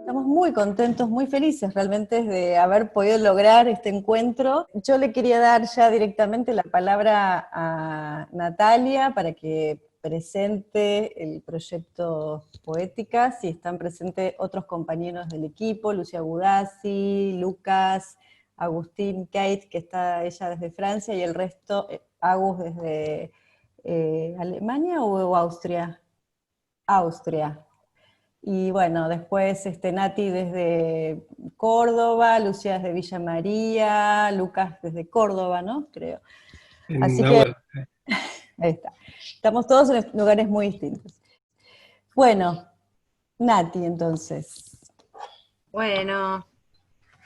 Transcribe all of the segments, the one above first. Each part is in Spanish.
Estamos muy contentos, muy felices realmente de haber podido lograr este encuentro. Yo le quería dar ya directamente la palabra a Natalia para que presente el proyecto Poéticas, y están presentes otros compañeros del equipo, Lucia Gudazzi, Lucas, Agustín, Kate, que está ella desde Francia, y el resto, Agus desde Alemania o Austria. Austria. Y bueno, después Nati desde Córdoba, Lucía desde Villa María, Lucas desde Córdoba, ¿no? Creo. En Así que Nahuel. ahí está. Estamos todos en lugares muy distintos. Bueno, Nati, entonces. Bueno,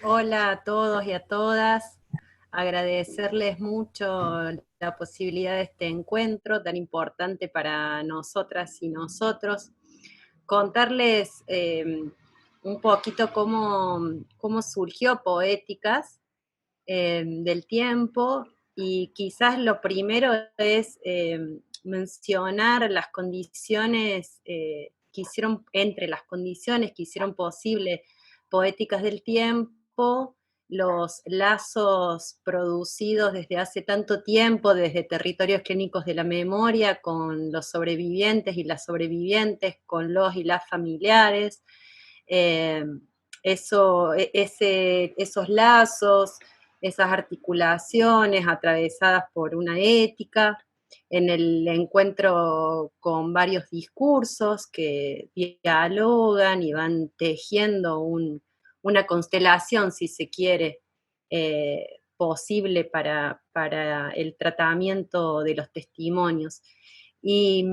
hola a todos y a todas. Agradecerles mucho la posibilidad de este encuentro tan importante para nosotras y nosotros. Contarles un poquito cómo surgió Poéticas del tiempo, y quizás lo primero es mencionar las condiciones entre las condiciones que hicieron posible Poéticas del Tiempo, los lazos producidos desde hace tanto tiempo, desde territorios clínicos de la memoria, con los sobrevivientes y las sobrevivientes, con los y las familiares. Eh, esos lazos, esas articulaciones atravesadas por una ética, en el encuentro con varios discursos que dialogan y van tejiendo una constelación, si se quiere, posible para el tratamiento de los testimonios. Y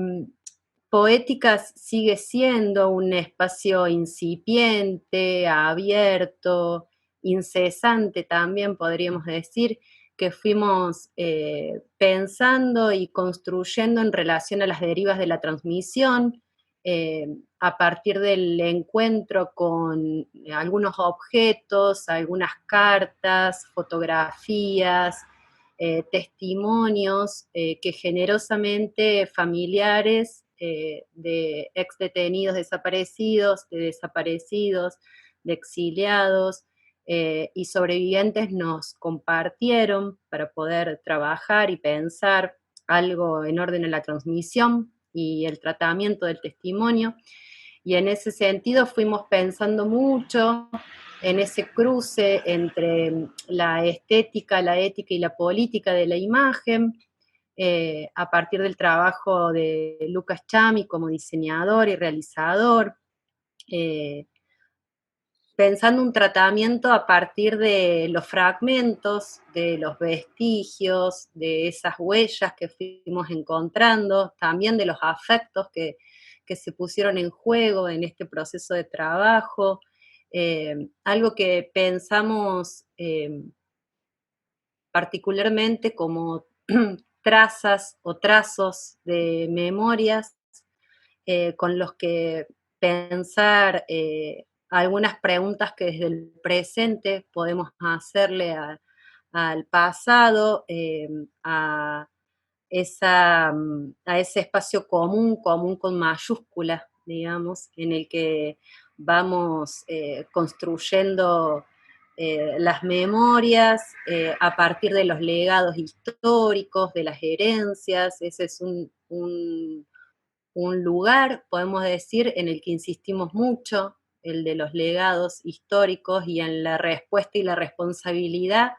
Poéticas sigue siendo un espacio incipiente, abierto, incesante también, podríamos decir, que fuimos pensando y construyendo en relación a las derivas de la transmisión, a partir del encuentro con algunos objetos, algunas cartas, fotografías, testimonios que generosamente familiares de ex detenidos desaparecidos, de exiliados y sobrevivientes nos compartieron para poder trabajar y pensar algo en orden a la transmisión y el tratamiento del testimonio. Y en ese sentido fuimos pensando mucho en ese cruce entre la estética, la ética y la política de la imagen, a partir del trabajo de Lucas Chami como diseñador y realizador, eh, pensando un tratamiento a partir de los fragmentos, de los vestigios, de esas huellas que fuimos encontrando, también de los afectos que se pusieron en juego en este proceso de trabajo, algo que pensamos particularmente como trazas o trazos de memorias con los que pensar algunas preguntas que desde el presente podemos hacerle al pasado, a ese espacio común con mayúsculas, digamos, en el que vamos construyendo las memorias a partir de los legados históricos, de las herencias. Ese es un lugar, podemos decir, en el que insistimos mucho, el de los legados históricos, y en la respuesta y la responsabilidad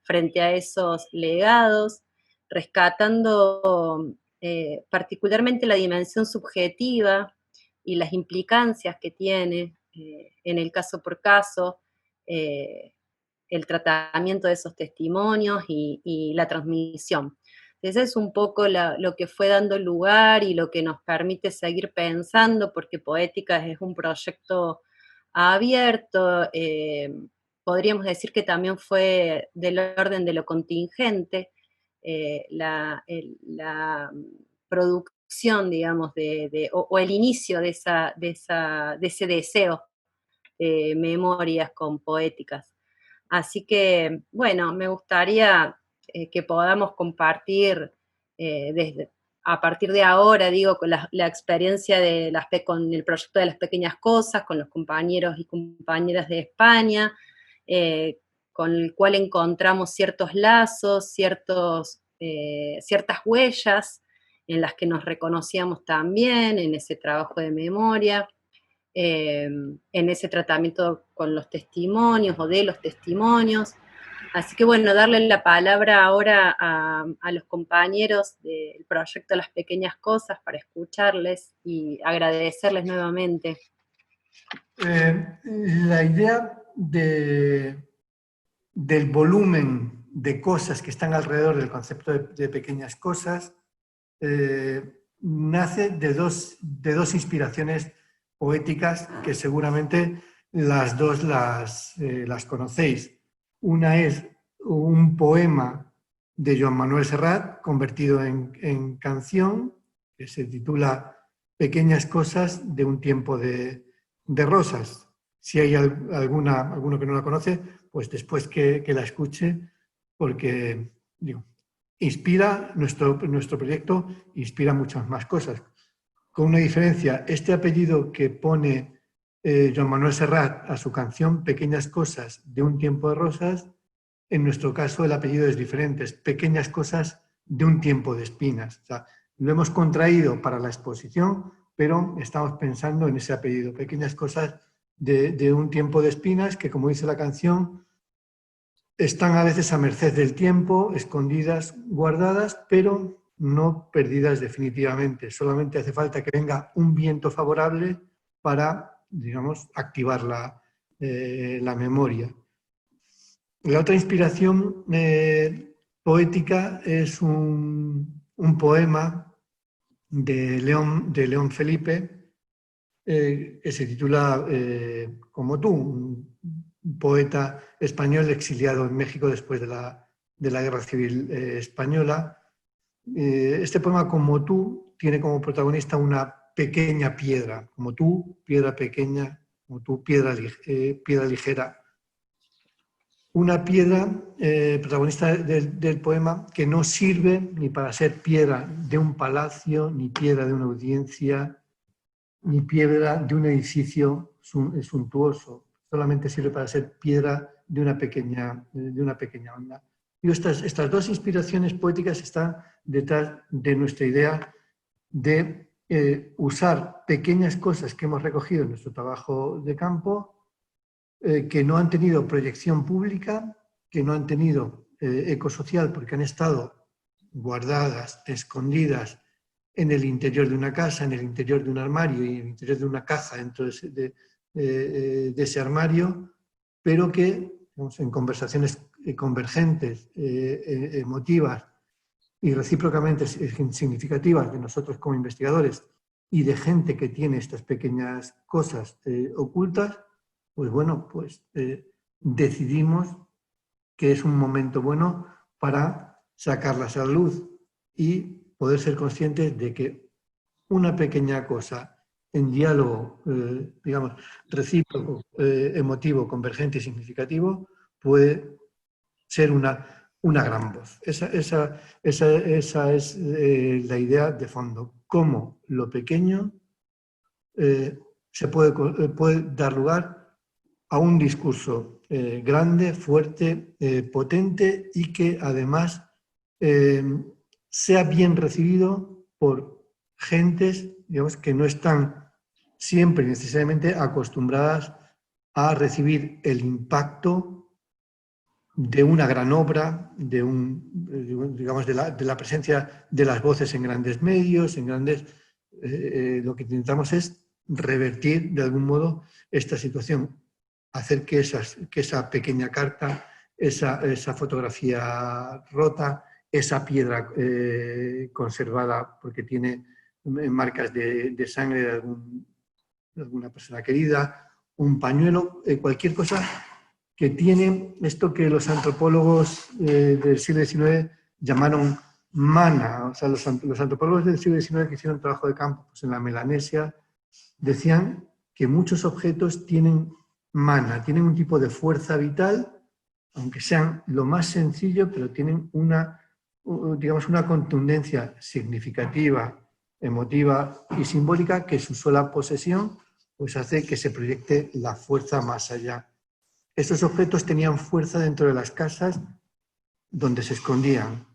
frente a esos legados, rescatando particularmente la dimensión subjetiva y las implicancias que tiene, en el caso por caso, el tratamiento de esos testimonios y la transmisión. Ese es un poco lo que fue dando lugar y lo que nos permite seguir pensando, porque Poéticas es un proyecto abierto, podríamos decir que también fue del orden de lo contingente, la producción, digamos, o el inicio de ese deseo memorias con Poéticas. Así que, bueno, me gustaría que podamos compartir a partir de ahora, digo, con la experiencia con el proyecto de las pequeñas cosas, con los compañeros y compañeras de España, con el cual encontramos ciertos lazos, ciertas huellas en las que nos reconocíamos también, en ese trabajo de memoria, en ese tratamiento con los testimonios o de los testimonios. Así que bueno, darle la palabra ahora a los compañeros del proyecto Las Pequeñas Cosas para escucharles y agradecerles nuevamente. La idea del volumen de cosas que están alrededor del concepto de pequeñas cosas nace de dos inspiraciones poéticas que seguramente las dos las conocéis. Una es un poema de Joan Manuel Serrat convertido en canción, que se titula Pequeñas cosas de un tiempo de rosas. Si hay alguno que no la conoce, pues después que la escuche, porque digo, inspira, nuestro proyecto inspira muchas más cosas. Con una diferencia, este apellido que pone Joan Manuel Serrat a su canción Pequeñas cosas de un tiempo de rosas, en nuestro caso el apellido es diferente, es Pequeñas cosas de un tiempo de espinas. O sea, lo hemos contraído para la exposición, pero estamos pensando en ese apellido, Pequeñas cosas de un tiempo de espinas, que como dice la canción, están a veces a merced del tiempo, escondidas, guardadas, pero no perdidas definitivamente. Solamente hace falta que venga un viento favorable para, digamos, activar la memoria. La otra inspiración poética es un poema de León Felipe, que se titula Como tú, un poeta español exiliado en México después de la Guerra Civil Española. Este poema, Como tú, tiene como protagonista una pequeña piedra, como tú, piedra pequeña, como tú, piedra ligera. Una piedra, protagonista del poema, que no sirve ni para ser piedra de un palacio, ni piedra de una audiencia, ni piedra de un edificio suntuoso. Solamente sirve para ser piedra de una pequeña onda. Y estas dos inspiraciones poéticas están detrás de nuestra idea de usar pequeñas cosas que hemos recogido en nuestro trabajo de campo, que no han tenido proyección pública, que no han tenido eco social porque han estado guardadas, escondidas en el interior de una casa, en el interior de un armario y en el interior de una caja dentro de ese armario, pero que, digamos, en conversaciones convergentes, emotivas y recíprocamente significativas de nosotros como investigadores y de gente que tiene estas pequeñas cosas ocultas, pues bueno, pues decidimos que es un momento bueno para sacarlas a la luz y poder ser conscientes de que una pequeña cosa en diálogo, digamos, recíproco, emotivo, convergente y significativo, puede ser una gran voz. Esa es la idea de fondo. Cómo lo pequeño se puede dar lugar a un discurso grande, fuerte, potente y que además sea bien recibido por gentes, digamos, que no están siempre necesariamente acostumbradas a recibir el impacto de una gran obra, digamos, de la presencia de las voces en grandes medios, en grandes... lo que intentamos es revertir de algún modo esta situación, hacer que esa pequeña carta, esa fotografía rota, esa piedra conservada porque tiene marcas de sangre de alguna persona querida, un pañuelo, cualquier cosa que tiene esto que los antropólogos del siglo XIX llamaron mana. O sea, los antropólogos del siglo XIX que hicieron trabajo de campo pues en la Melanesia decían que muchos objetos tienen mana, tienen un tipo de fuerza vital aunque sean lo más sencillo, pero tienen digamos, una contundencia significativa, emotiva y simbólica que su sola posesión pues hace que se proyecte la fuerza más allá. Estos objetos tenían fuerza dentro de las casas donde se escondían.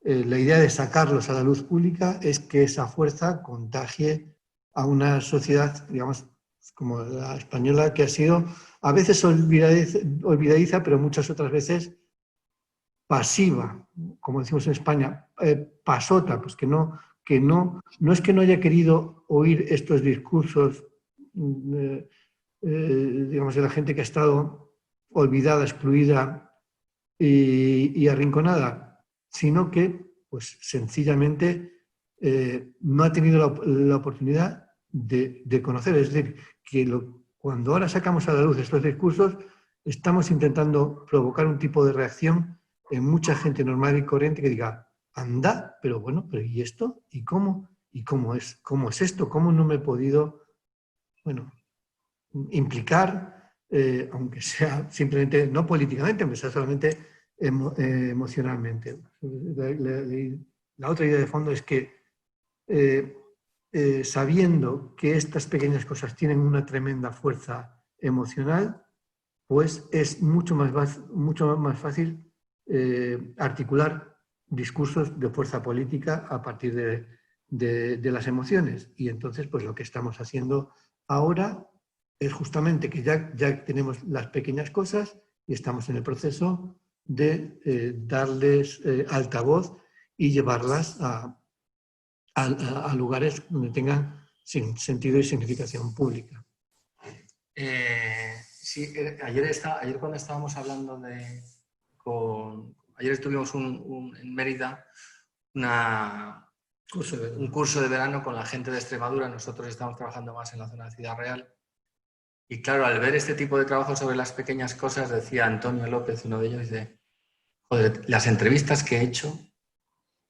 La idea de sacarlos a la luz pública es que esa fuerza contagie a una sociedad, digamos, como la española, que ha sido a veces olvidadiza, pero muchas otras veces pasiva, como decimos en España, pasota, pues que no es que no haya querido oír estos discursos, digamos, de la gente que ha estado olvidada, excluida y arrinconada, sino que, pues, sencillamente no ha tenido la oportunidad de conocer. Es decir, que cuando ahora sacamos a la luz estos discursos, estamos intentando provocar un tipo de reacción en mucha gente normal y corriente que diga, anda, pero bueno, pero ¿y esto? ¿Y cómo? ¿Y cómo es esto? ¿Cómo no me he podido, bueno, implicar, aunque sea simplemente, no políticamente, aunque sea solamente emocionalmente? La otra idea de fondo es que sabiendo que estas pequeñas cosas tienen una tremenda fuerza emocional, pues es mucho más fácil articular discursos de fuerza política a partir de las emociones. Y entonces, pues lo que estamos haciendo ahora es justamente que ya tenemos las pequeñas cosas y estamos en el proceso de darles altavoz y llevarlas a lugares donde tengan sentido y significación pública. Sí, ayer cuando estábamos hablando ayer estuvimos en Mérida un curso de verano con la gente de Extremadura. Nosotros estamos trabajando más en la zona de Ciudad Real. Y claro, al ver este tipo de trabajo sobre las pequeñas cosas, decía Antonio López, uno de ellos, dice, joder, las entrevistas que he hecho,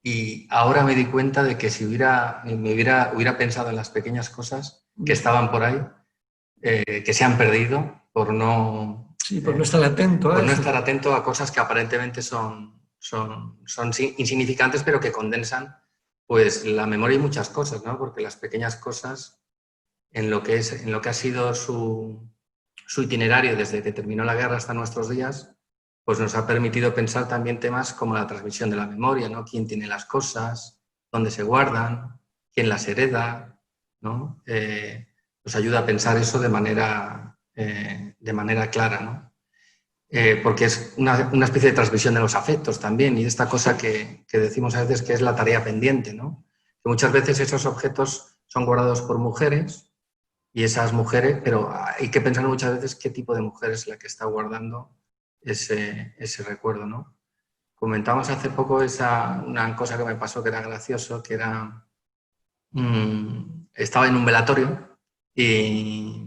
y ahora me di cuenta de que si hubiera pensado en las pequeñas cosas que estaban por ahí, que se han perdido por no estar atento a no estar atento a cosas que aparentemente son insignificantes, pero que condensan pues la memoria y muchas cosas, ¿no? Porque las pequeñas cosas, en lo que ha sido su itinerario desde que terminó la guerra hasta nuestros días, pues nos ha permitido pensar también temas como la transmisión de la memoria, ¿no? ¿Quién tiene las cosas? ¿Dónde se guardan? ¿Quién las hereda? ¿No? Nos ayuda a pensar eso de manera clara, ¿no? Porque es una especie de transmisión de los afectos también, y de esta cosa que decimos a veces que es la tarea pendiente, ¿no? Que muchas veces esos objetos son guardados por mujeres, y esas mujeres, pero hay que pensar muchas veces qué tipo de mujer es la que está guardando ese recuerdo, ¿no? Comentamos hace poco una cosa que me pasó que era gracioso, que era... estaba en un velatorio, y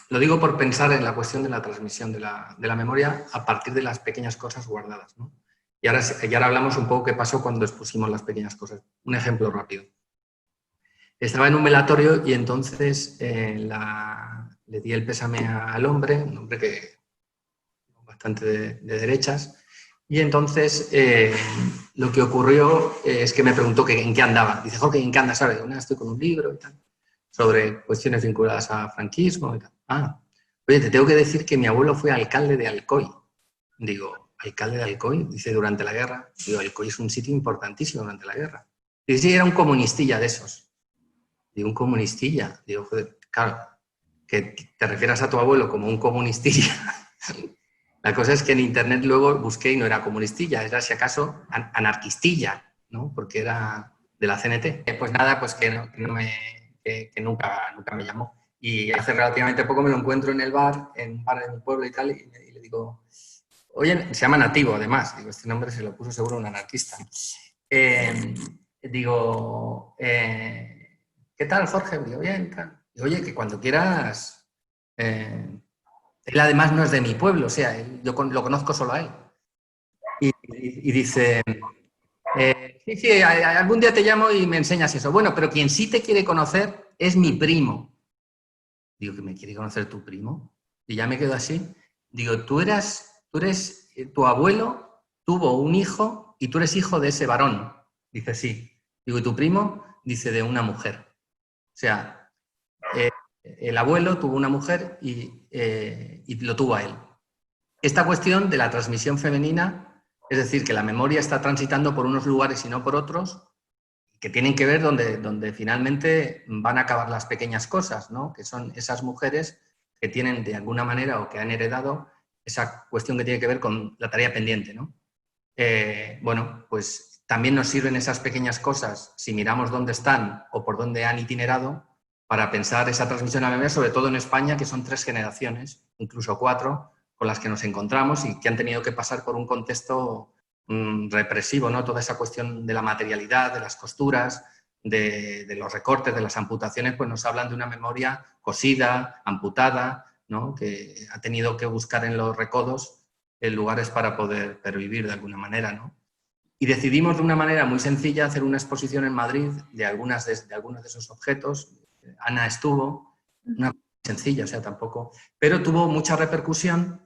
lo digo por pensar en la cuestión de la transmisión de la memoria a partir de las pequeñas cosas guardadas, ¿no? Y ahora hablamos un poco qué pasó cuando expusimos las pequeñas cosas. Un ejemplo rápido. Estaba en un velatorio y entonces le di el pésame al hombre, un hombre que bastante de derechas, y entonces lo que ocurrió es que me preguntó que en qué andaba. Dice, Jorge, ¿en qué andas? ¿Sabes? Estoy con un libro y tal, sobre cuestiones vinculadas a franquismo y tal. Oye, te tengo que decir que mi abuelo fue alcalde de Alcoy. Digo, ¿alcalde de Alcoy? Dice, durante la guerra. Digo, Alcoy es un sitio importantísimo durante la guerra. Dice, sí, era un comunistilla de esos. Digo, un comunistilla. Digo, joder, claro, que te refieras a tu abuelo como un comunistilla. La cosa es que en internet luego busqué y no era comunistilla, era si acaso anarquistilla, ¿no? Porque era de la CNT. Pues nada, pues que nunca me llamó. Y hace relativamente poco me lo encuentro en el bar, en un bar de mi pueblo y tal, y le digo, oye, se llama Nativo además, digo, este nombre se lo puso seguro un anarquista. Digo, ¿qué tal, Jorge? Digo, bien, tal. Digo, oye, que cuando quieras... él además no es de mi pueblo, o sea, yo lo conozco solo a él. Y dice, sí, algún día te llamo y me enseñas eso. Bueno, pero quien sí te quiere conocer es mi primo. Digo, ¿que me quiere conocer tu primo? Y ya me quedo así. Digo, tú eres tu abuelo tuvo un hijo y tú eres hijo de ese varón. Dice, sí. Digo, ¿y tu primo? Dice, de una mujer. O sea, el abuelo tuvo una mujer y lo tuvo a él. Esta cuestión de la transmisión femenina, es decir, que la memoria está transitando por unos lugares y no por otros, que tienen que ver donde finalmente van a acabar las pequeñas cosas, ¿no? Que son esas mujeres que tienen de alguna manera o que han heredado esa cuestión que tiene que ver con la tarea pendiente, ¿no? Bueno, pues también nos sirven esas pequeñas cosas, si miramos dónde están o por dónde han itinerado, para pensar esa transmisión de la memoria, sobre todo en España, que son 3 generaciones, incluso 4, con las que nos encontramos y que han tenido que pasar por un contexto represivo, ¿no? Toda esa cuestión de la materialidad, de las costuras, de los recortes, de las amputaciones, pues nos hablan de una memoria cosida, amputada, ¿no? Que ha tenido que buscar en los recodos lugares para poder pervivir de alguna manera, ¿no? Y decidimos de una manera muy sencilla hacer una exposición en Madrid de algunos de esos objetos. Ana estuvo, una cosa sencilla, o sea, tampoco, pero tuvo mucha repercusión.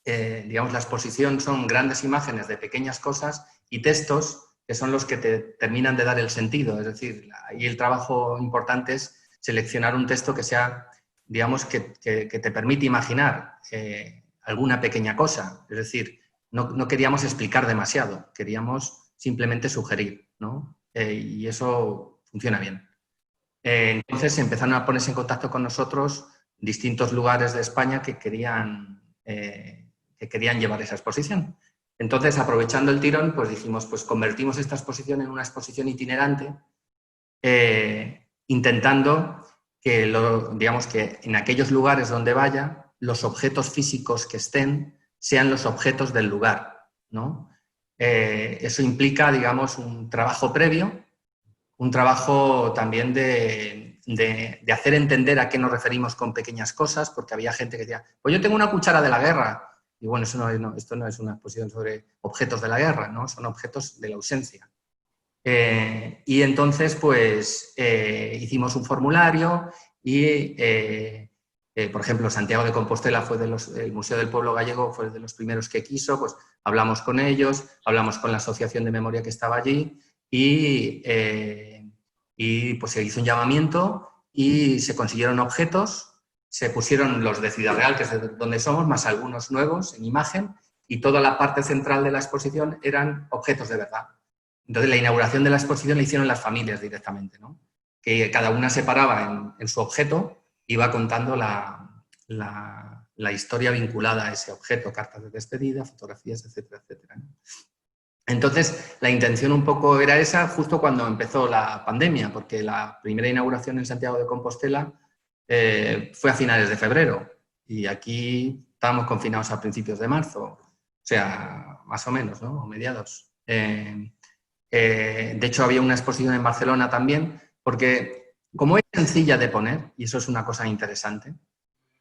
Digamos, la exposición son grandes imágenes de pequeñas cosas y textos que son los que te terminan de dar el sentido. Es decir, ahí el trabajo importante es seleccionar un texto que sea, digamos, que te permite imaginar alguna pequeña cosa. Es decir, no queríamos explicar demasiado, queríamos simplemente sugerir, ¿no? Y eso funciona bien. Entonces empezaron a ponerse en contacto con nosotros distintos lugares de España que querían llevar esa exposición. Entonces, aprovechando el tirón, pues dijimos, pues convertimos esta exposición en una exposición itinerante, intentando que, digamos, que en aquellos lugares donde vaya, los objetos físicos que estén sean los objetos del lugar, ¿no? Eso implica, digamos, un trabajo previo, un trabajo también de hacer entender a qué nos referimos con pequeñas cosas, porque había gente que decía, pues yo tengo una cuchara de la guerra. Y bueno, esto no es una exposición sobre objetos de la guerra, ¿no? Son objetos de la ausencia. Y entonces, pues, hicimos un formulario y, por ejemplo, Santiago de Compostela el Museo del Pueblo Gallego fue de los primeros que quiso, pues hablamos con ellos, hablamos con la asociación de memoria que estaba allí y pues se hizo un llamamiento y se consiguieron objetos. Se pusieron los de Ciudad Real, que es de donde somos, más algunos nuevos en imagen, y toda la parte central de la exposición eran objetos de verdad. Entonces, la inauguración de la exposición la hicieron las familias directamente, ¿no? Que cada una se paraba en su objeto, iba contando la historia vinculada a ese objeto, cartas de despedida, fotografías, etcétera, etcétera, ¿no? Entonces, la intención un poco era esa justo cuando empezó la pandemia, porque la primera inauguración en Santiago de Compostela fue a finales de febrero y aquí estábamos confinados a principios de marzo, o sea, más o menos, ¿no? O mediados. De hecho, había una exposición en Barcelona también, porque como es sencilla de poner, y eso es una cosa interesante,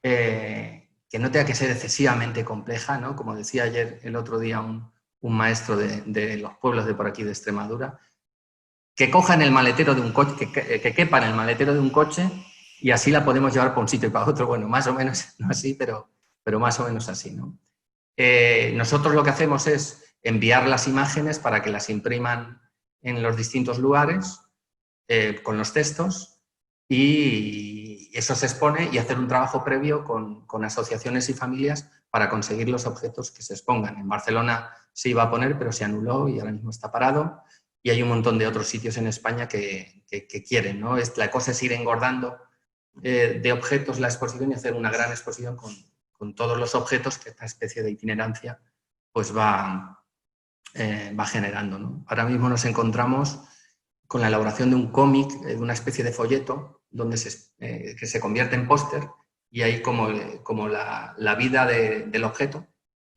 que no tenga que ser excesivamente compleja, ¿no? Como decía ayer el otro día un maestro de los pueblos de por aquí de Extremadura, que coja en el maletero de un coche, que quepa en el maletero de un coche y así la podemos llevar para un sitio y para otro. Bueno, más o menos, no así, pero más o menos así, ¿no? Nosotros lo que hacemos es enviar las imágenes para que las impriman en los distintos lugares con los textos y eso se expone y hacer un trabajo previo con asociaciones y familias para conseguir los objetos que se expongan. En Barcelona se iba a poner, pero se anuló y ahora mismo está parado. Y hay un montón de otros sitios en España que quieren, ¿no? La cosa es ir engordando de objetos la exposición y hacer una gran exposición con todos los objetos que esta especie de itinerancia pues va generando, ¿no? Ahora mismo nos encontramos con la elaboración de un cómic, de una especie de folleto donde que se convierte en póster y hay como la vida del objeto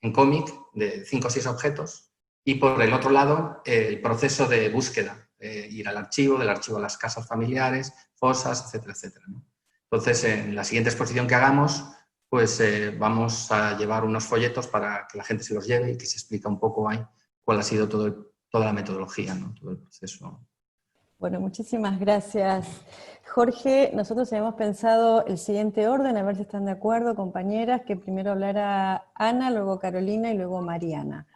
en cómic de 5 o 6 objetos y por el otro lado el proceso de búsqueda, ir al archivo, del archivo a las casas familiares, fosas, etcétera, etcétera, ¿no? Entonces, en la siguiente exposición que hagamos, pues vamos a llevar unos folletos para que la gente se los lleve y que se explica un poco ahí cuál ha sido toda la metodología, ¿no? Todo el proceso Bueno, muchísimas gracias. Jorge, nosotros habíamos pensado el siguiente orden, a ver si están de acuerdo, compañeras, que primero hablara Ana, luego Carolina y luego Mariana.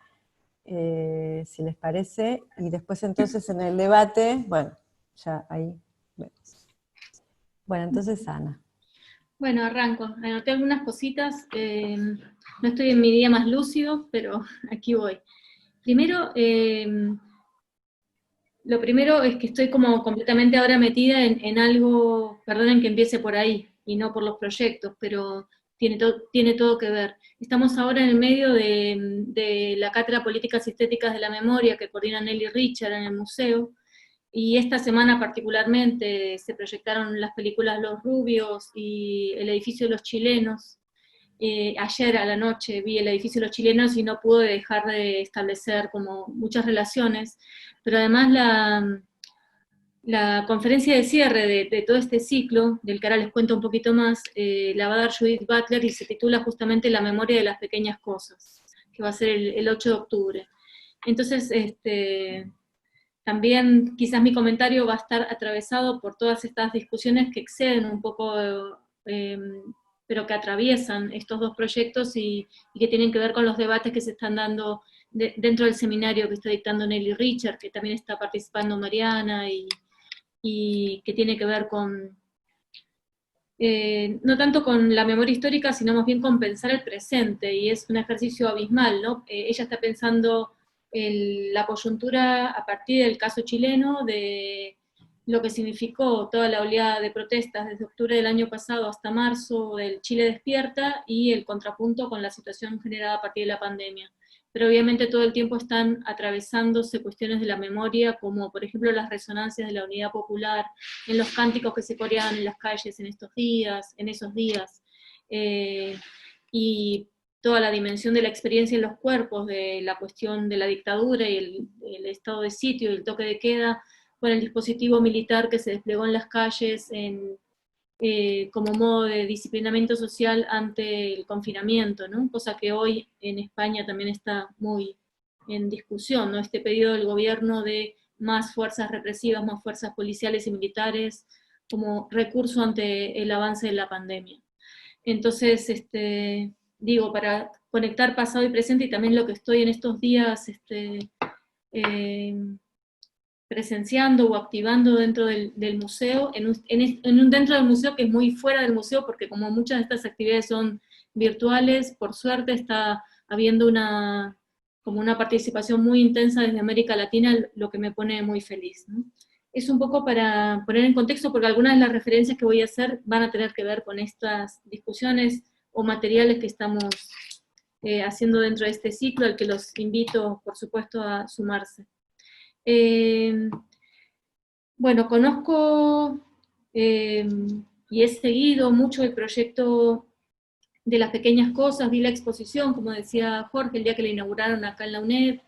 Si les parece, y después entonces en el debate, bueno, ya ahí vemos. Bueno, entonces Ana. Bueno, arranco. Anoté algunas cositas. No estoy en mi día más lúcido, pero aquí voy. Primero, lo primero es que estoy como completamente ahora metida en algo, perdonen que empiece por ahí, y no por los proyectos, pero tiene todo que ver. Estamos ahora en el medio de la Cátedra Políticas y Estéticas de la Memoria que coordina Nelly Richard en el museo, y esta semana particularmente se proyectaron las películas Los Rubios y El Edificio de los Chilenos. Ayer a la noche vi El Edificio de los Chilenos y no pude dejar de establecer como muchas relaciones, pero además la conferencia de cierre de todo este ciclo, del que ahora les cuento un poquito más, la va a dar Judith Butler y se titula justamente La memoria de las pequeñas cosas, que va a ser el 8 de octubre. Entonces, también quizás mi comentario va a estar atravesado por todas estas discusiones que exceden un poco, pero que atraviesan estos dos proyectos y que tienen que ver con los debates que se están dando dentro del seminario que está dictando Nelly Richard, que también está participando Mariana, y que tiene que ver con, no tanto con la memoria histórica, sino más bien con pensar el presente, y es un ejercicio abismal, ¿no? Ella está pensando la coyuntura a partir del caso chileno, de lo que significó toda la oleada de protestas desde octubre del año pasado hasta marzo del Chile Despierta, y el contrapunto con la situación generada a partir de la pandemia. Pero obviamente todo el tiempo están atravesándose cuestiones de la memoria, como por ejemplo las resonancias de la unidad popular, en los cánticos que se coreaban en las calles en esos días, y toda la dimensión de la experiencia en los cuerpos, de la cuestión de la dictadura y el estado de sitio y el toque de queda, con el dispositivo militar que se desplegó en las calles como modo de disciplinamiento social ante el confinamiento, ¿no? Cosa que hoy en España también está muy en discusión, ¿no? Este pedido del gobierno de más fuerzas represivas, más fuerzas policiales y militares como recurso ante el avance de la pandemia. Entonces, digo, para conectar pasado y presente, y también lo que estoy en estos días presenciando o activando dentro del museo, dentro del museo que es muy fuera del museo, porque como muchas de estas actividades son virtuales, por suerte está habiendo como una participación muy intensa desde América Latina, lo que me pone muy feliz, ¿no? Es un poco para poner en contexto, porque algunas de las referencias que voy a hacer van a tener que ver con estas discusiones o materiales que estamos haciendo dentro de este ciclo, al que los invito, por supuesto, a sumarse. Bueno, conozco y he seguido mucho el proyecto de las pequeñas cosas, vi la exposición, como decía Jorge, el día que la inauguraron acá en la UNED,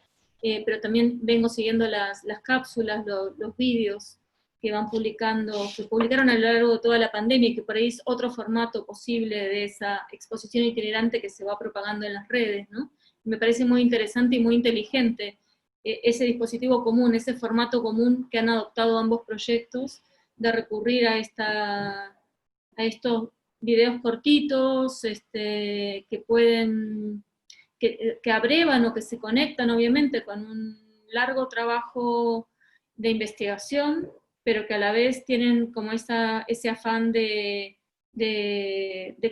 pero también vengo siguiendo las cápsulas, los vídeos que van publicando, que publicaron a lo largo de toda la pandemia, y que por ahí es otro formato posible de esa exposición itinerante que se va propagando en las redes, ¿no? Me parece muy interesante y muy inteligente ese dispositivo común, ese formato común que han adoptado ambos proyectos, de recurrir a estos videos cortitos, que pueden, que abrevan o que se conectan obviamente con un largo trabajo de investigación, pero que a la vez tienen como ese afán de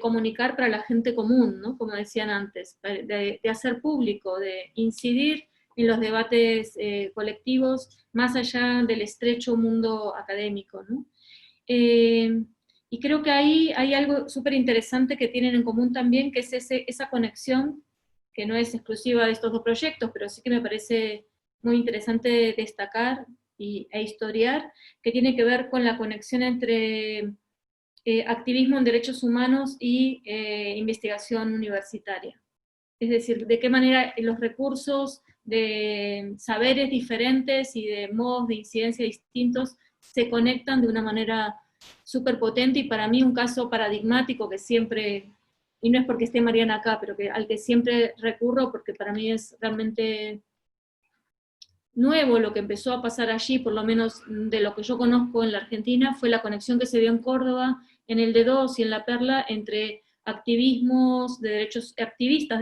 comunicar para la gente común, ¿no? Como decían antes, de hacer público, de incidir en los debates colectivos, más allá del estrecho mundo académico, ¿no? Y creo que ahí hay algo súper interesante que tienen en común también, que es esa conexión, que no es exclusiva de estos dos proyectos, pero sí que me parece muy interesante destacar e historiar, que tiene que ver con la conexión entre activismo en derechos humanos y investigación universitaria. Es decir, de qué manera los recursos de saberes diferentes y de modos de incidencia distintos se conectan de una manera súper potente, y para mí un caso paradigmático que siempre, y no es porque esté Mariana acá, pero al que siempre recurro porque para mí es realmente nuevo, lo que empezó a pasar allí, por lo menos de lo que yo conozco en la Argentina, fue la conexión que se dio en Córdoba, en el D2 y en La Perla, entre activistas de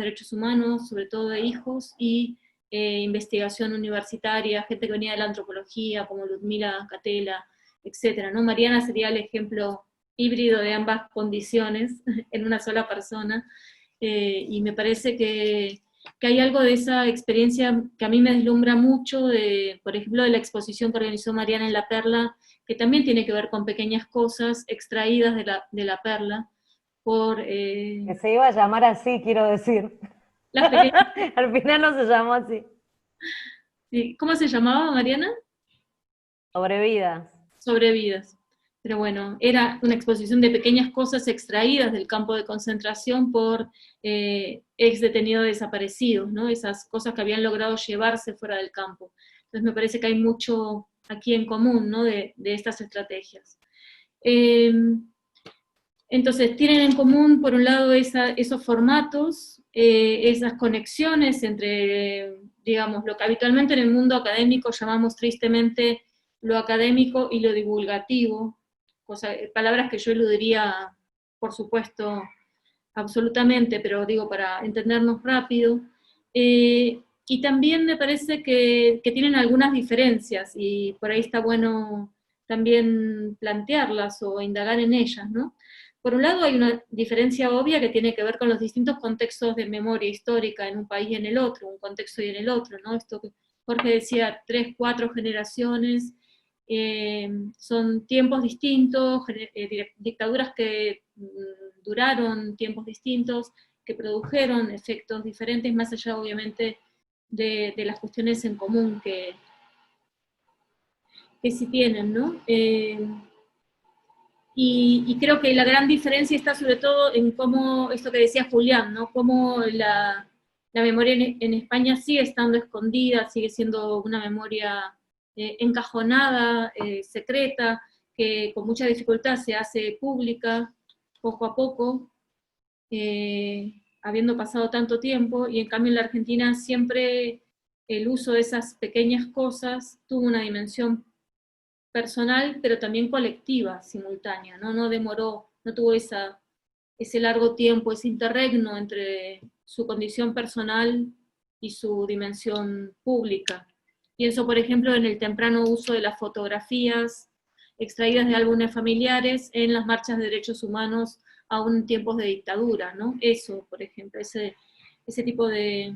derechos humanos, sobre todo de hijos, y investigación universitaria, gente que venía de la antropología, como Ludmila Catela, etcétera, ¿no? Mariana sería el ejemplo híbrido de ambas condiciones en una sola persona, y me parece que hay algo de esa experiencia que a mí me deslumbra mucho, por ejemplo, de la exposición que organizó Mariana en La Perla, que también tiene que ver con pequeñas cosas extraídas de la Perla, que se iba a llamar así, quiero decir. Las pequeñas... Al final no se llamó así. Sí. ¿Cómo se llamaba, Mariana? Sobrevidas. Sobrevidas. Pero bueno, era una exposición de pequeñas cosas extraídas del campo de concentración por ex detenidos desaparecidos, ¿no? Esas cosas que habían logrado llevarse fuera del campo. Entonces me parece que hay mucho aquí en común, ¿no? de estas estrategias. Entonces tienen en común, por un lado, esos formatos, esas conexiones entre, digamos, lo que habitualmente en el mundo académico llamamos tristemente lo académico y lo divulgativo, palabras que yo eludiría, por supuesto, absolutamente, pero digo para entendernos rápido. Y también me parece que tienen algunas diferencias, y por ahí está bueno también plantearlas o indagar en ellas, ¿no? Por un lado hay una diferencia obvia que tiene que ver con los distintos contextos de memoria histórica en un país y en el otro, un contexto y en el otro, ¿no? Esto que Jorge decía, 3, 4 generaciones, son tiempos distintos, dictaduras que duraron tiempos distintos, que produjeron efectos diferentes, más allá obviamente de las cuestiones en común que sí tienen, ¿no? Y creo que la gran diferencia está sobre todo en cómo, esto que decía Julián, ¿no? Cómo la memoria en España sigue estando escondida, sigue siendo una memoria encajonada, secreta, que con mucha dificultad se hace pública poco a poco, habiendo pasado tanto tiempo, y en cambio en la Argentina siempre el uso de esas pequeñas cosas tuvo una dimensión personal, pero también colectiva, simultánea, ¿no? No demoró, no tuvo ese largo tiempo, ese interregno entre su condición personal y su dimensión pública. Pienso, por ejemplo, en el temprano uso de las fotografías extraídas de álbumes familiares en las marchas de derechos humanos aún en tiempos de dictadura, ¿no? Eso, por ejemplo, ese tipo de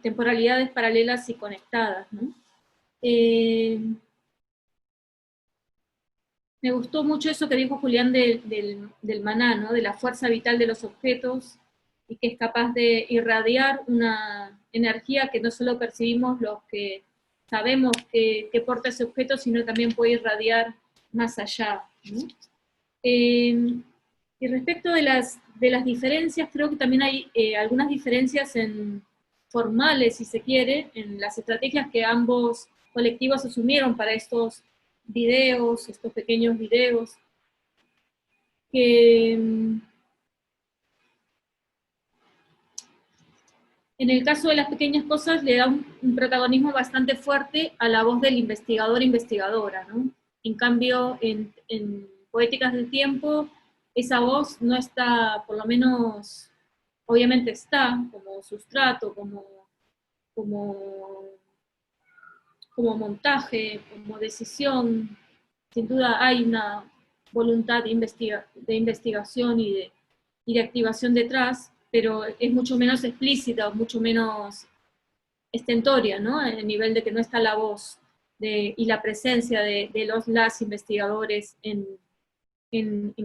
temporalidades paralelas y conectadas, ¿no? Me gustó mucho eso que dijo Julián del maná, ¿no? De la fuerza vital de los objetos, y que es capaz de irradiar una energía que no solo percibimos los que sabemos que porta ese objeto, sino también puede irradiar más allá, ¿no? Y respecto de las diferencias, creo que también hay algunas diferencias formales, si se quiere, en las estrategias que ambos colectivos asumieron para estos videos, estos pequeños videos, que en el caso de las pequeñas cosas le da un protagonismo bastante fuerte a la voz del investigador-investigadora, ¿no? En cambio, en Poéticas del Tiempo, esa voz no está, por lo menos, obviamente está, como sustrato, como montaje, como decisión. Sin duda hay una voluntad de investigación y de activación detrás, pero es mucho menos explícita, mucho menos estentoria, ¿no? A nivel de que no está la voz y la presencia de las investigadores en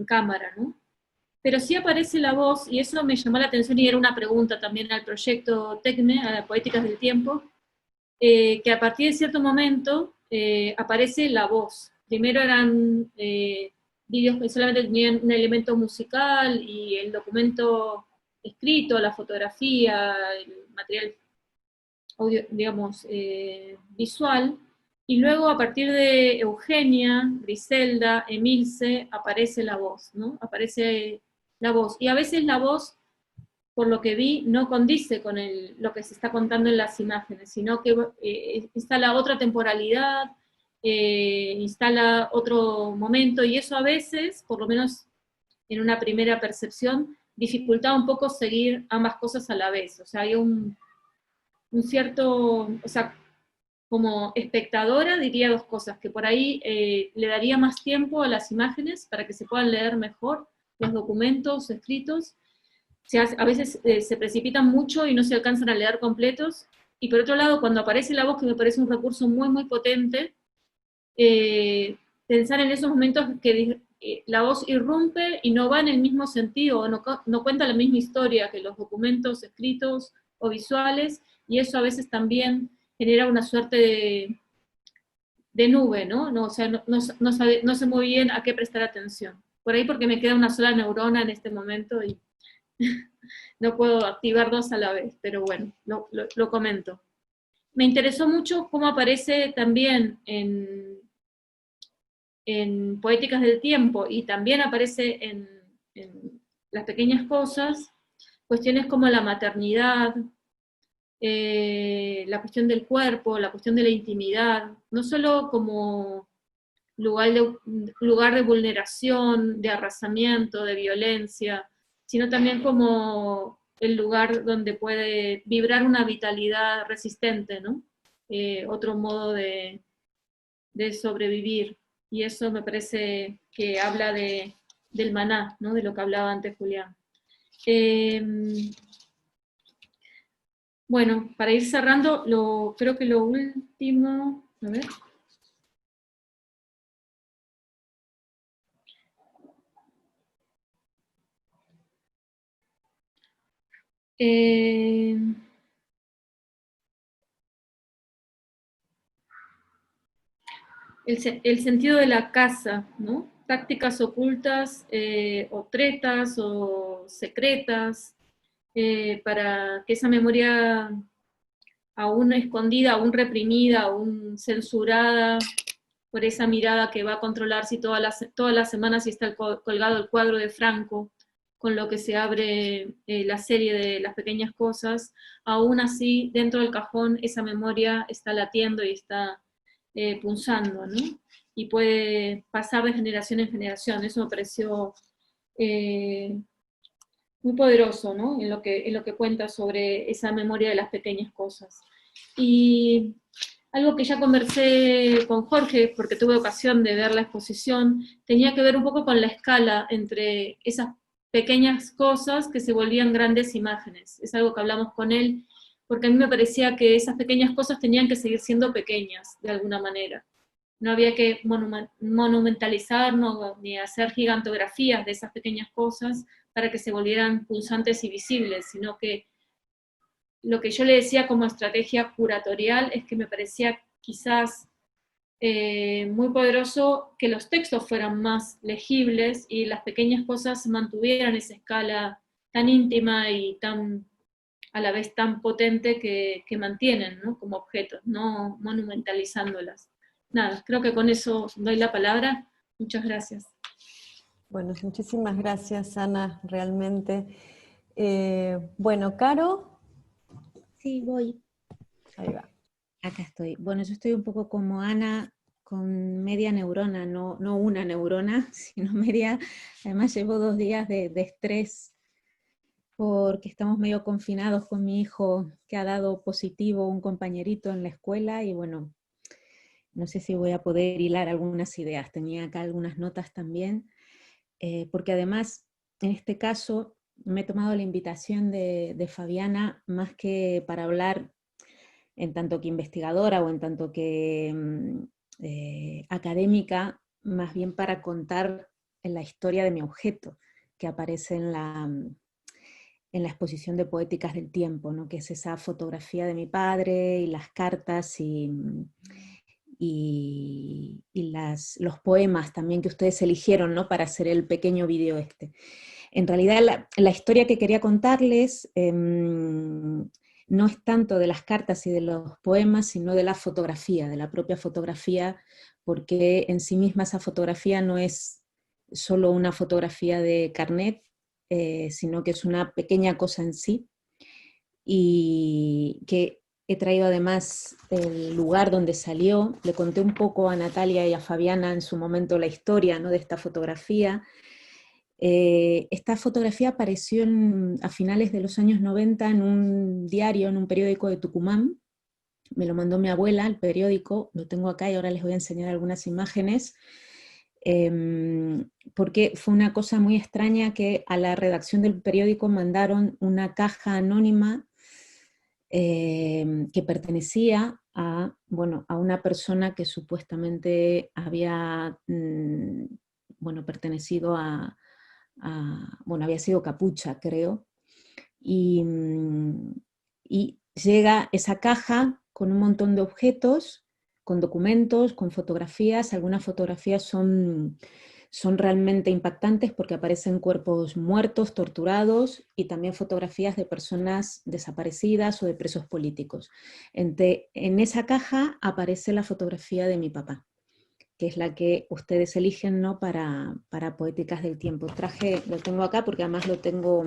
cámara, ¿no? Pero sí aparece la voz, y eso me llamó la atención y era una pregunta también al proyecto TECME, a Poéticas del Tiempo, que a partir de cierto momento aparece la voz. Primero eran vídeos que solamente tenían un elemento musical y el documento escrito, la fotografía, el material audio, digamos, visual, y luego a partir de Eugenia, Griselda, Emilce, aparece la voz, ¿no? Aparece la voz, y a veces la voz por lo que vi, no condice con lo que se está contando en las imágenes, sino que instala otra temporalidad, instala otro momento, y eso a veces, por lo menos en una primera percepción, dificultaba un poco seguir ambas cosas a la vez. O sea, hay un cierto, o sea, como espectadora diría dos cosas, que por ahí le daría más tiempo a las imágenes para que se puedan leer mejor los documentos escritos. A veces se precipitan mucho y no se alcanzan a leer completos, y por otro lado, cuando aparece la voz, que me parece un recurso muy, muy potente, pensar en esos momentos que la voz irrumpe y no va en el mismo sentido, no cuenta la misma historia que los documentos escritos o visuales, y eso a veces también genera una suerte de nube, ¿no? O sea, no sé muy bien a qué prestar atención. Por ahí porque me queda una sola neurona en este momento y no puedo activar dos a la vez, pero bueno, lo comento. Me interesó mucho cómo aparece también en Poéticas del Tiempo, y también aparece en Las Pequeñas Cosas, cuestiones como la maternidad, la cuestión del cuerpo, la cuestión de la intimidad, no solo como lugar de vulneración, de arrasamiento, de violencia, sino también como el lugar donde puede vibrar una vitalidad resistente, ¿no? Otro modo de sobrevivir. Y eso me parece que habla del maná, ¿no? De lo que hablaba antes Julián. Bueno, para ir cerrando, creo que lo último, a ver. El sentido de la casa, ¿no? Tácticas ocultas, o tretas, o secretas, para que esa memoria aún escondida, aún reprimida, aún censurada por esa mirada que va a controlar si todas las semanas si está colgado el cuadro de Franco, con lo que se abre la serie de Las Pequeñas Cosas, aún así, dentro del cajón, esa memoria está latiendo y está punzando, ¿no? Y puede pasar de generación en generación. Eso me pareció muy poderoso, ¿no? En lo que cuenta sobre esa memoria de las pequeñas cosas. Y algo que ya conversé con Jorge, porque tuve ocasión de ver la exposición, tenía que ver un poco con la escala entre esas pequeñas cosas que se volvían grandes imágenes. Es algo que hablamos con él, porque a mí me parecía que esas pequeñas cosas tenían que seguir siendo pequeñas, de alguna manera. No había que monumentalizar ni hacer gigantografías de esas pequeñas cosas para que se volvieran pulsantes y visibles, sino que lo que yo le decía como estrategia curatorial es que me parecía quizás muy poderoso que los textos fueran más legibles y las pequeñas cosas mantuvieran esa escala tan íntima y a la vez tan potente que mantienen, ¿no? Como objetos, no monumentalizándolas. Nada, creo que con eso doy la palabra. Muchas gracias. Bueno, muchísimas gracias, Ana, realmente. Bueno, Caro. Sí, voy. Ahí va. Acá estoy. Bueno, yo estoy un poco como Ana, con media neurona, no una neurona, sino media. Además llevo 2 días de estrés, porque estamos medio confinados con mi hijo, que ha dado positivo un compañerito en la escuela, y bueno, no sé si voy a poder hilar algunas ideas. Tenía acá algunas notas también, porque además, en este caso, me he tomado la invitación de Fabiana, más que para hablar en tanto que investigadora o en tanto que académica, más bien para contar la historia de mi objeto, que aparece en la exposición de Poéticas del Tiempo, ¿no? Que es esa fotografía de mi padre y las cartas y los poemas también que ustedes eligieron, ¿no? Para hacer el pequeño video este. En realidad la historia que quería contarles no es tanto de las cartas y de los poemas, sino de la fotografía, de la propia fotografía, porque en sí misma esa fotografía no es solo una fotografía de carnet, sino que es una pequeña cosa en sí, y que he traído además el lugar donde salió. Le conté un poco a Natalia y a Fabiana en su momento la historia, ¿no?, de esta fotografía. Esta fotografía apareció a finales de los años 90 en un diario, en un periódico de Tucumán. Me lo mandó mi abuela, el periódico, lo tengo acá y ahora les voy a enseñar algunas imágenes, porque fue una cosa muy extraña que a la redacción del periódico mandaron una caja anónima que pertenecía a, bueno, a una persona que supuestamente había pertenecido bueno, había sido capucha, creo, y llega esa caja con un montón de objetos, con documentos, con fotografías. Algunas fotografías son realmente impactantes porque aparecen cuerpos muertos, torturados, y también fotografías de personas desaparecidas o de presos políticos. En esa caja aparece la fotografía de mi papá, que es la que ustedes eligen, ¿no?, para Poéticas del Tiempo. Lo tengo acá porque además lo tengo.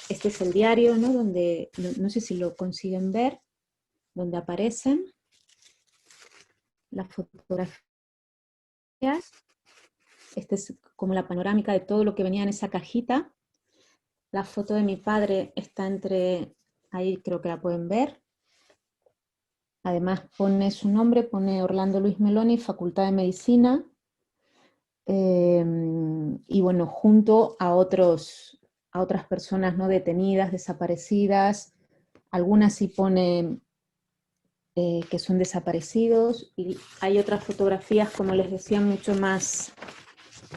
Este es el diario, ¿no?, donde, no sé si lo consiguen ver, donde aparecen las fotografías. Esta es como la panorámica de todo lo que venía en esa cajita. La foto de mi padre está ahí, creo que la pueden ver. Además pone su nombre, pone Orlando Luis Meloni, Facultad de Medicina. Y bueno, junto a otras personas, ¿no?, detenidas, desaparecidas. Algunas sí pone que son desaparecidos, y hay otras fotografías, como les decía, mucho más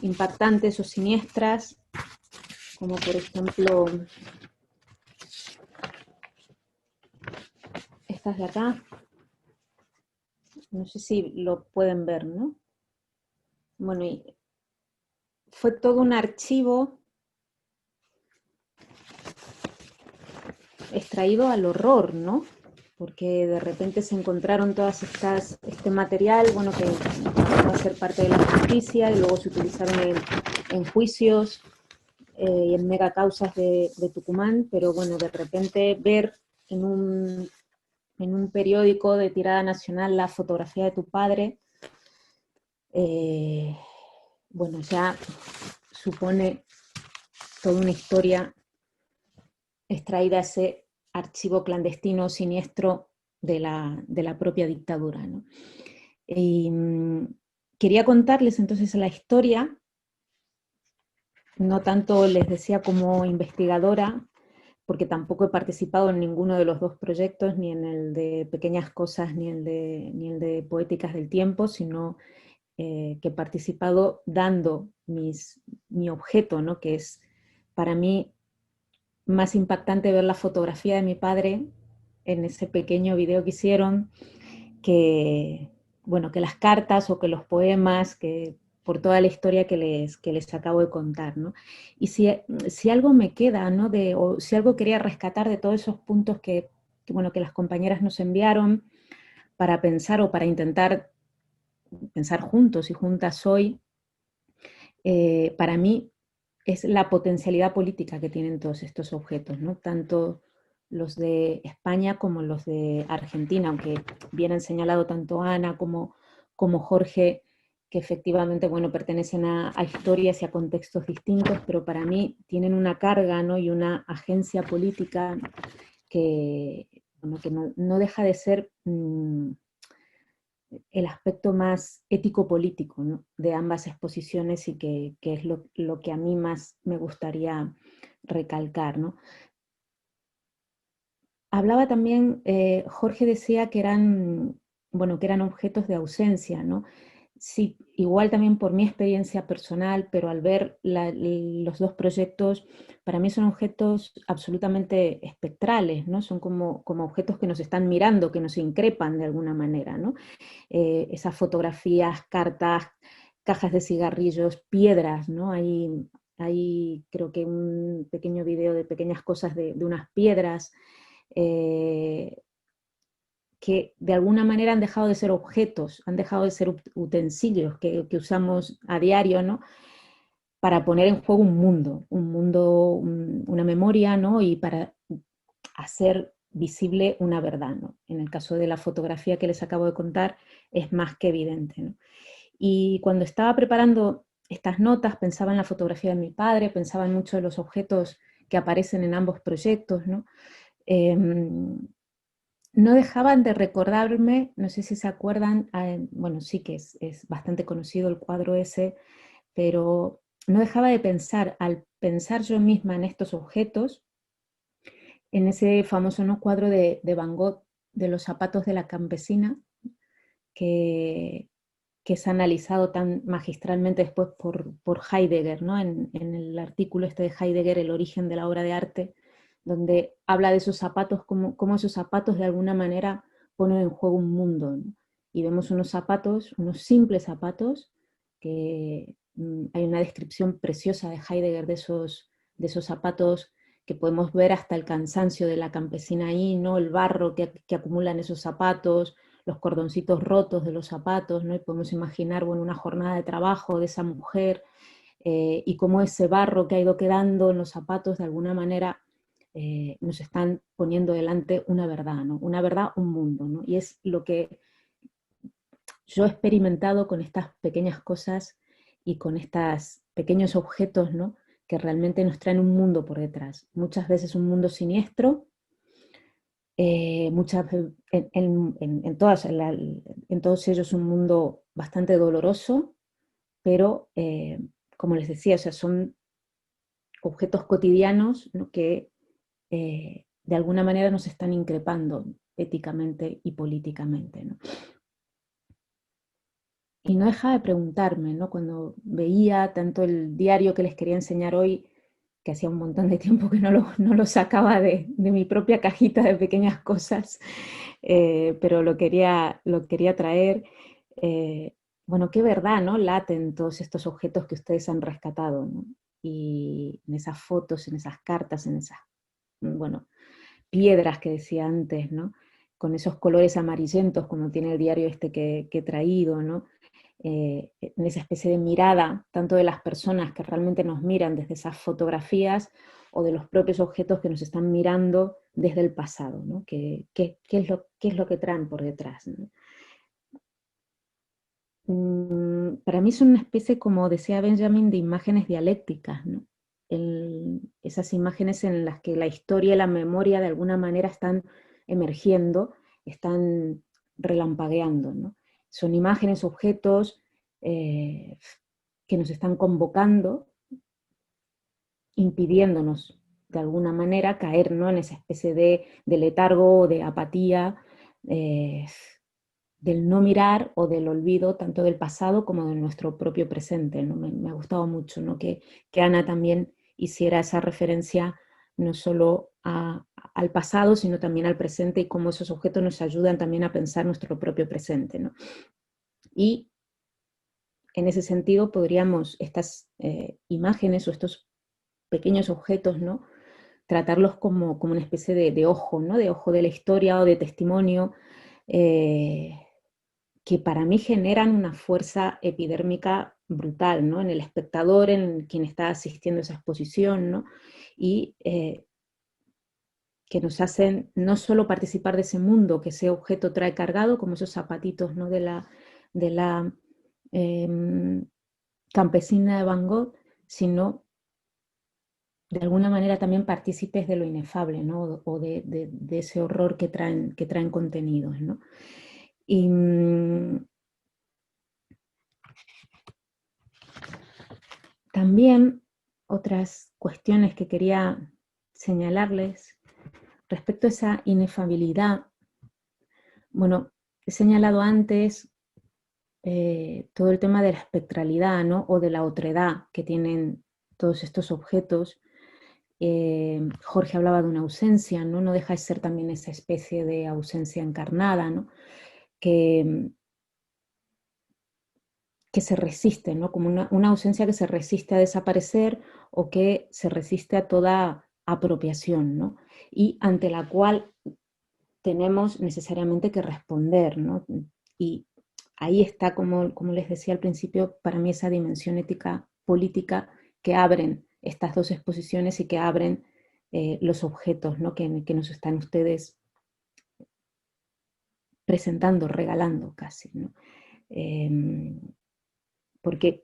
impactantes o siniestras, como por ejemplo estas de acá. No sé si lo pueden ver, ¿no? Bueno, y fue todo un archivo extraído al horror, ¿no? Porque de repente se encontraron todas este material, bueno, que va a ser parte de la justicia, y luego se utilizaron en juicios y en megacausas de Tucumán, pero bueno, de repente ver en un periódico de tirada nacional la fotografía de tu padre, bueno, ya supone toda una historia extraída de ese archivo clandestino, siniestro de la propia dictadura, ¿no? Y quería contarles entonces la historia, no tanto, les decía, como investigadora, porque tampoco he participado en ninguno de los dos proyectos, ni en el de Pequeñas Cosas, ni el de Poéticas del Tiempo, sino que he participado dando mi objeto, ¿no?, que es para mí más impactante ver la fotografía de mi padre en ese pequeño video que hicieron, que las cartas o que los poemas, que por toda la historia que les acabo de contar, ¿no? Y si algo me queda, ¿no?, o si algo quería rescatar de todos esos puntos que las compañeras nos enviaron para pensar o para intentar pensar juntos y juntas hoy, para mí es la potencialidad política que tienen todos estos objetos, ¿no? Tanto los de España como los de Argentina, aunque bien han señalado tanto Ana como Jorge, que efectivamente, pertenecen a historias y a contextos distintos, pero para mí tienen una carga, ¿no?, y una agencia política que no deja de ser el aspecto más ético-político, ¿no?, de ambas exposiciones, y que es lo que a mí más me gustaría recalcar, ¿no? Hablaba también, Jorge decía que eran objetos de ausencia, ¿no? Sí, igual también por mi experiencia personal, pero al ver los dos proyectos, para mí son objetos absolutamente espectrales, ¿no? Son como objetos que nos están mirando, que nos increpan de alguna manera, ¿no? Esas fotografías, cartas, cajas de cigarrillos, piedras, ¿no? Hay creo que un pequeño video de Pequeñas Cosas de unas piedras, que de alguna manera han dejado de ser objetos, han dejado de ser utensilios que usamos a diario, ¿no? para poner en juego un mundo, una memoria, ¿no? Y para hacer visible una verdad, ¿no? En el caso de la fotografía que les acabo de contar, es más que evidente, ¿no? Y cuando estaba preparando estas notas, pensaba en la fotografía de mi padre, pensaba en muchos de los objetos que aparecen en ambos proyectos, ¿no? No dejaban de recordarme, no sé si se acuerdan, bueno, sí que es bastante conocido el cuadro ese, pero no dejaba de pensar, al pensar yo misma en estos objetos, en ese famoso, ¿no?, cuadro de Van Gogh de los zapatos de la campesina, que es analizado tan magistralmente después por Heidegger, ¿no? En el artículo este de Heidegger, El origen de la obra de arte, donde habla de esos zapatos, como esos zapatos de alguna manera ponen en juego un mundo, ¿no? Y vemos unos zapatos, unos simples zapatos, que hay una descripción preciosa de Heidegger de esos zapatos, que podemos ver hasta el cansancio de la campesina ahí, ¿no? El barro que acumulan esos zapatos, los cordoncitos rotos de los zapatos, ¿no? Y podemos imaginar, bueno, una jornada de trabajo de esa mujer, y cómo ese barro que ha ido quedando en los zapatos de alguna manera nos están poniendo delante una verdad, ¿no? Una verdad, un mundo, ¿no? Y es lo que yo he experimentado con estas pequeñas cosas y con estos pequeños objetos, ¿no?, que realmente nos traen un mundo por detrás. Muchas veces un mundo siniestro, muchas en todos ellos un mundo bastante doloroso, pero como les decía, o sea, son objetos cotidianos, ¿no?, que de alguna manera nos están increpando éticamente y políticamente, ¿no? Y no dejaba de preguntarme, ¿no?, cuando veía tanto el diario que les quería enseñar hoy, que hacía un montón de tiempo que no lo sacaba de mi propia cajita de pequeñas cosas, pero lo quería traer. Bueno, qué verdad, ¿no?, laten todos estos objetos que ustedes han rescatado, ¿no? Y en esas fotos, en esas cartas, en esas, bueno, piedras que decía antes, ¿no?, con esos colores amarillentos como tiene el diario este que he traído, ¿no?, en esa especie de mirada, tanto de las personas que realmente nos miran desde esas fotografías, o de los propios objetos que nos están mirando desde el pasado, ¿no? ¿Qué es lo que traen por detrás, ¿no? Para mí son una especie, como decía Benjamin, de imágenes dialécticas, ¿no? Esas imágenes en las que la historia y la memoria de alguna manera están emergiendo, están relampagueando, ¿no? Son imágenes, objetos que nos están convocando, impidiéndonos de alguna manera caer, ¿no?, en esa especie de letargo o de apatía, del no mirar o del olvido tanto del pasado como de nuestro propio presente, ¿no? Me ha gustado mucho, ¿no?, que Ana también hiciera esa referencia no solo al pasado, sino también al presente, y cómo esos objetos nos ayudan también a pensar nuestro propio presente, ¿no? Y en ese sentido podríamos estas imágenes o estos pequeños objetos, ¿no?, tratarlos como una especie de ojo, ¿no?, de ojo de la historia o de testimonio, que para mí generan una fuerza epidérmica brutal, ¿no?, en el espectador, en quien está asistiendo a esa exposición, ¿no?, y que nos hacen no solo participar de ese mundo que ese objeto trae cargado, como esos zapatitos, ¿no?, de la campesina de Van Gogh, sino de alguna manera también partícipes de lo inefable, ¿no?, o de ese horror que traen contenidos, ¿no? Y también otras cuestiones que quería señalarles respecto a esa inefabilidad. Bueno, he señalado antes todo el tema de la espectralidad, ¿no?, o de la otredad que tienen todos estos objetos. Jorge hablaba de una ausencia, ¿no? No deja de ser también esa especie de ausencia encarnada, ¿no?, que se resiste, ¿no?, como una ausencia que se resiste a desaparecer, o que se resiste a toda apropiación, ¿no?, y ante la cual tenemos necesariamente que responder, ¿no? Y ahí está, como les decía al principio, para mí esa dimensión ética política que abren estas dos exposiciones y que abren los objetos, ¿no? que nos están ustedes presentando, regalando casi, ¿no? Porque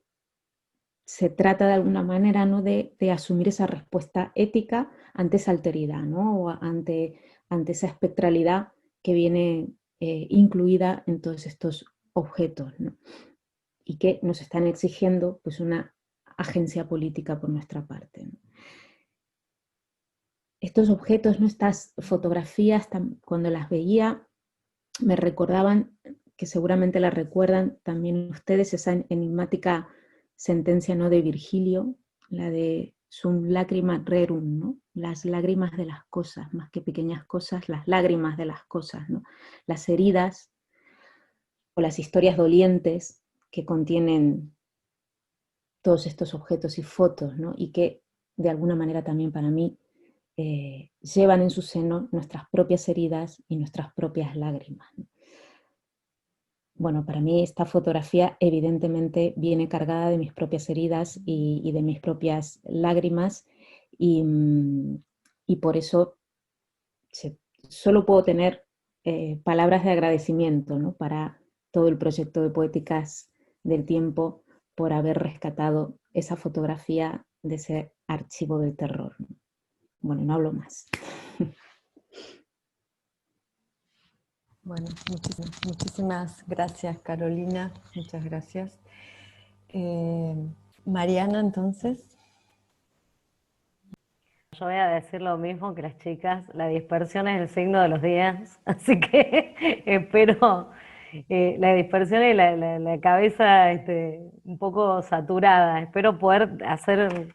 se trata de alguna manera, ¿no? de asumir esa respuesta ética ante esa alteridad, ¿no? O ante esa espectralidad que viene incluida en todos estos objetos, ¿no? Y que nos están exigiendo pues, una agencia política por nuestra parte, ¿no? Estos objetos, ¿no? Estas fotografías, cuando las veía, me recordaban, que seguramente la recuerdan también ustedes, esa enigmática sentencia, ¿no? de Virgilio, la de sum lacrima rerum, ¿no? Las lágrimas de las cosas, más que pequeñas cosas, las lágrimas de las cosas, ¿no? Las heridas o las historias dolientes que contienen todos estos objetos y fotos, ¿no? Y que de alguna manera también para mí llevan en su seno nuestras propias heridas y nuestras propias lágrimas, ¿no? Bueno, para mí esta fotografía evidentemente viene cargada de mis propias heridas y de mis propias lágrimas, y por eso solo puedo tener palabras de agradecimiento, ¿no? Para todo el proyecto de Poéticas del Tiempo por haber rescatado esa fotografía de ese archivo del terror. Bueno, no hablo más. Bueno, muchísimas gracias, Carolina. Muchas gracias. Mariana, entonces. Yo voy a decir lo mismo que las chicas, la dispersión es el signo de los días, así que espero la dispersión y la cabeza un poco saturada, espero poder hacer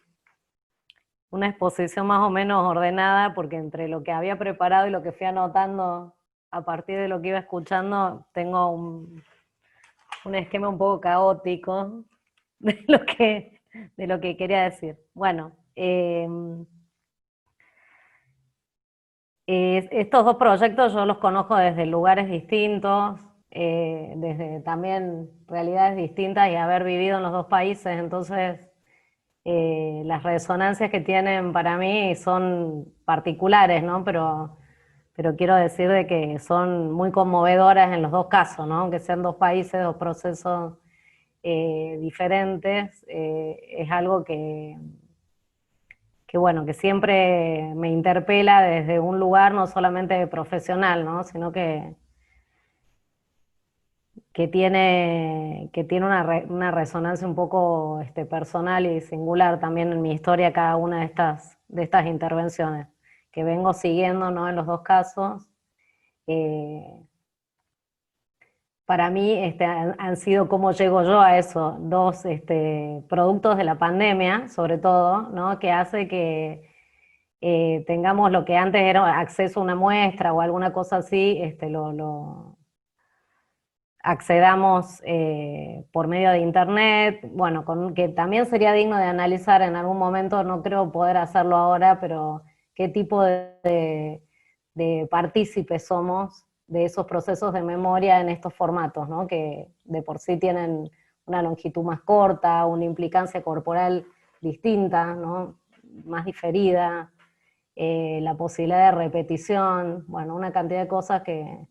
una exposición más o menos ordenada, porque entre lo que había preparado y lo que fui anotando a partir de lo que iba escuchando, tengo un esquema un poco caótico de lo que quería decir. Bueno, estos dos proyectos yo los conozco desde lugares distintos, desde también realidades distintas y haber vivido en los dos países, entonces las resonancias que tienen para mí son particulares, ¿no? Pero quiero decir de que son muy conmovedoras en los dos casos, ¿no? Aunque sean dos países, dos procesos diferentes, es algo que bueno, que siempre me interpela desde un lugar no solamente profesional, ¿no? Sino que tiene una resonancia un poco personal y singular también en mi historia cada una de estas intervenciones, que vengo siguiendo, ¿no? En los dos casos. Para mí han sido cómo llego yo a eso, dos productos de la pandemia, sobre todo, ¿no? Que hace que tengamos lo que antes era acceso a una muestra o alguna cosa así, lo accedamos por medio de internet, bueno, que también sería digno de analizar en algún momento, no creo poder hacerlo ahora, pero qué tipo de partícipes somos de esos procesos de memoria en estos formatos, ¿no? Que de por sí tienen una longitud más corta, una implicancia corporal distinta, ¿no? Más diferida, la posibilidad de repetición, bueno, una cantidad de cosas que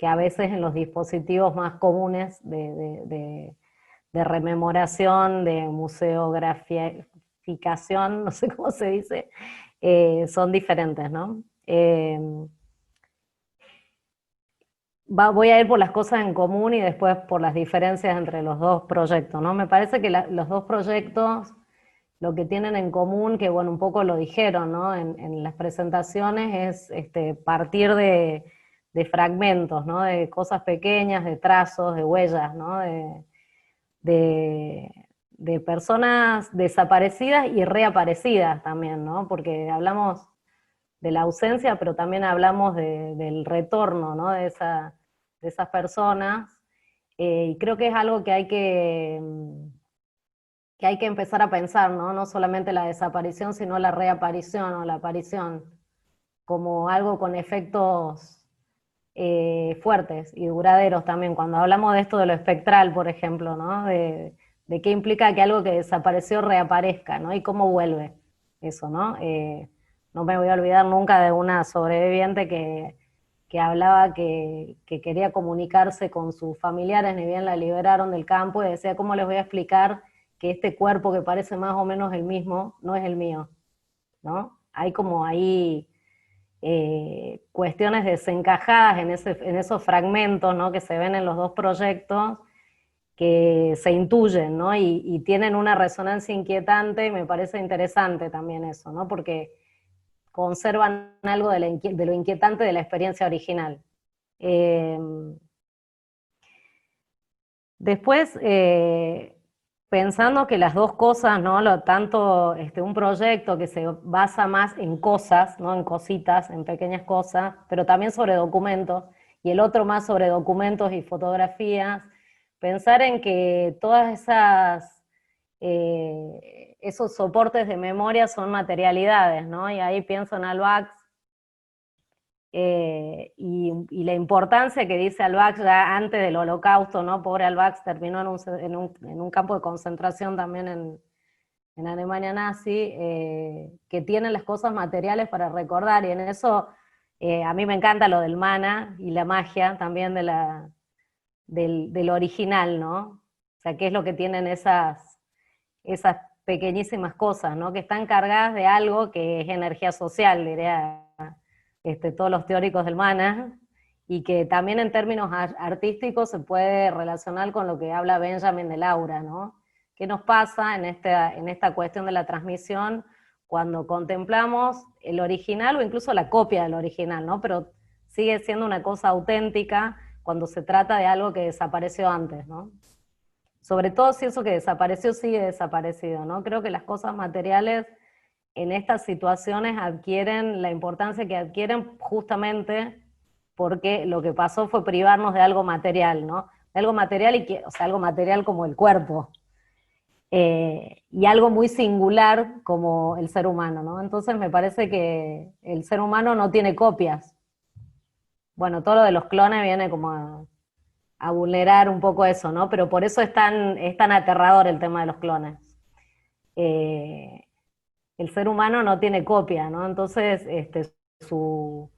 a veces en los dispositivos más comunes de rememoración, de museograficación, no sé cómo se dice, son diferentes, ¿no? Voy a ir por las cosas en común y después por las diferencias entre los dos proyectos, ¿no? Me parece que los dos proyectos lo que tienen en común, que bueno, un poco lo dijeron, ¿no? En las presentaciones, es partir de fragmentos, ¿no? De cosas pequeñas, de trazos, de huellas, ¿no? De personas desaparecidas y reaparecidas también, ¿no? Porque hablamos de la ausencia, pero también hablamos del retorno, ¿no? De esas personas, y creo que es algo que hay que empezar a pensar, ¿no? No solamente la desaparición, sino la reaparición o la aparición, como algo con efectos fuertes y duraderos también. Cuando hablamos de esto de lo espectral, por ejemplo, ¿no? De de qué implica que algo que desapareció reaparezca, ¿no? Y cómo vuelve eso, ¿no? No me voy a olvidar nunca de una sobreviviente que hablaba que quería comunicarse con sus familiares, ni bien la liberaron del campo, y decía, ¿cómo les voy a explicar que este cuerpo que parece más o menos el mismo, no es el mío? ¿No? Hay como ahí cuestiones desencajadas en esos fragmentos, ¿no?, que se ven en los dos proyectos, que se intuyen, ¿no? Y tienen una resonancia inquietante, y me parece interesante también eso, ¿no? Porque conservan algo de lo inquietante de la experiencia original. Después, pensando que las dos cosas, ¿no? Tanto un proyecto que se basa más en cosas, ¿no? En cositas, en pequeñas cosas, pero también sobre documentos, y el otro más sobre documentos y fotografías, pensar en que todas esos soportes de memoria son materialidades, ¿no? Y ahí pienso en Albax, y la importancia que dice Albax ya antes del Holocausto, ¿no? Pobre Albax terminó en un campo de concentración también en Alemania nazi, que tienen las cosas materiales para recordar, y en eso a mí me encanta lo del mana y la magia también del original, ¿no? O sea, qué es lo que tienen esas pequeñísimas cosas, ¿no? Que están cargadas de algo que es energía social, diría todos los teóricos del mana, y que también en términos artísticos se puede relacionar con lo que habla Benjamin del aura, ¿no? ¿Qué nos pasa en esta cuestión de la transmisión cuando contemplamos el original o incluso la copia del original, ¿no? Pero sigue siendo una cosa auténtica cuando se trata de algo que desapareció antes, ¿no? Sobre todo si eso que desapareció sigue desaparecido, ¿no? Creo que las cosas materiales en estas situaciones adquieren la importancia que adquieren justamente porque lo que pasó fue privarnos de algo material, ¿no? De algo material, o sea, algo material como el cuerpo, y algo muy singular como el ser humano, ¿no? Entonces me parece que el ser humano no tiene copias. Bueno, todo lo de los clones viene como a vulnerar un poco eso, ¿no? Pero por eso es tan aterrador el tema de los clones. El ser humano no tiene copia, ¿no? Entonces, sus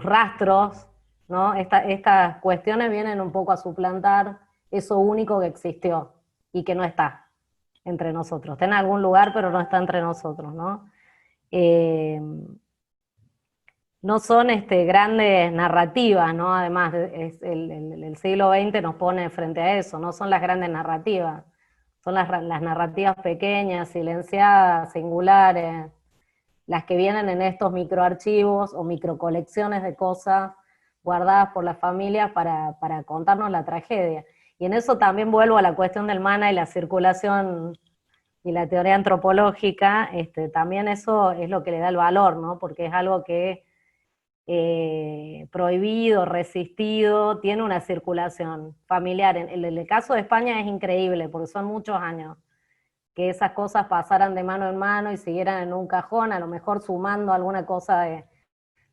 rastros, ¿no? Estas cuestiones vienen un poco a suplantar eso único que existió y que no está entre nosotros. Está en algún lugar, pero no está entre nosotros, ¿no? No son grandes narrativas, ¿no? Además, el siglo XX nos pone frente a eso, no son las grandes narrativas, son las narrativas pequeñas, silenciadas, singulares, las que vienen en estos microarchivos o microcolecciones de cosas guardadas por las familias para contarnos la tragedia. Y en eso también vuelvo a la cuestión del mana y la circulación y la teoría antropológica, también eso es lo que le da el valor, ¿no? Porque es algo que prohibido, resistido, tiene una circulación familiar. En el caso de España es increíble, porque son muchos años que esas cosas pasaran de mano en mano y siguieran en un cajón, a lo mejor sumando alguna cosa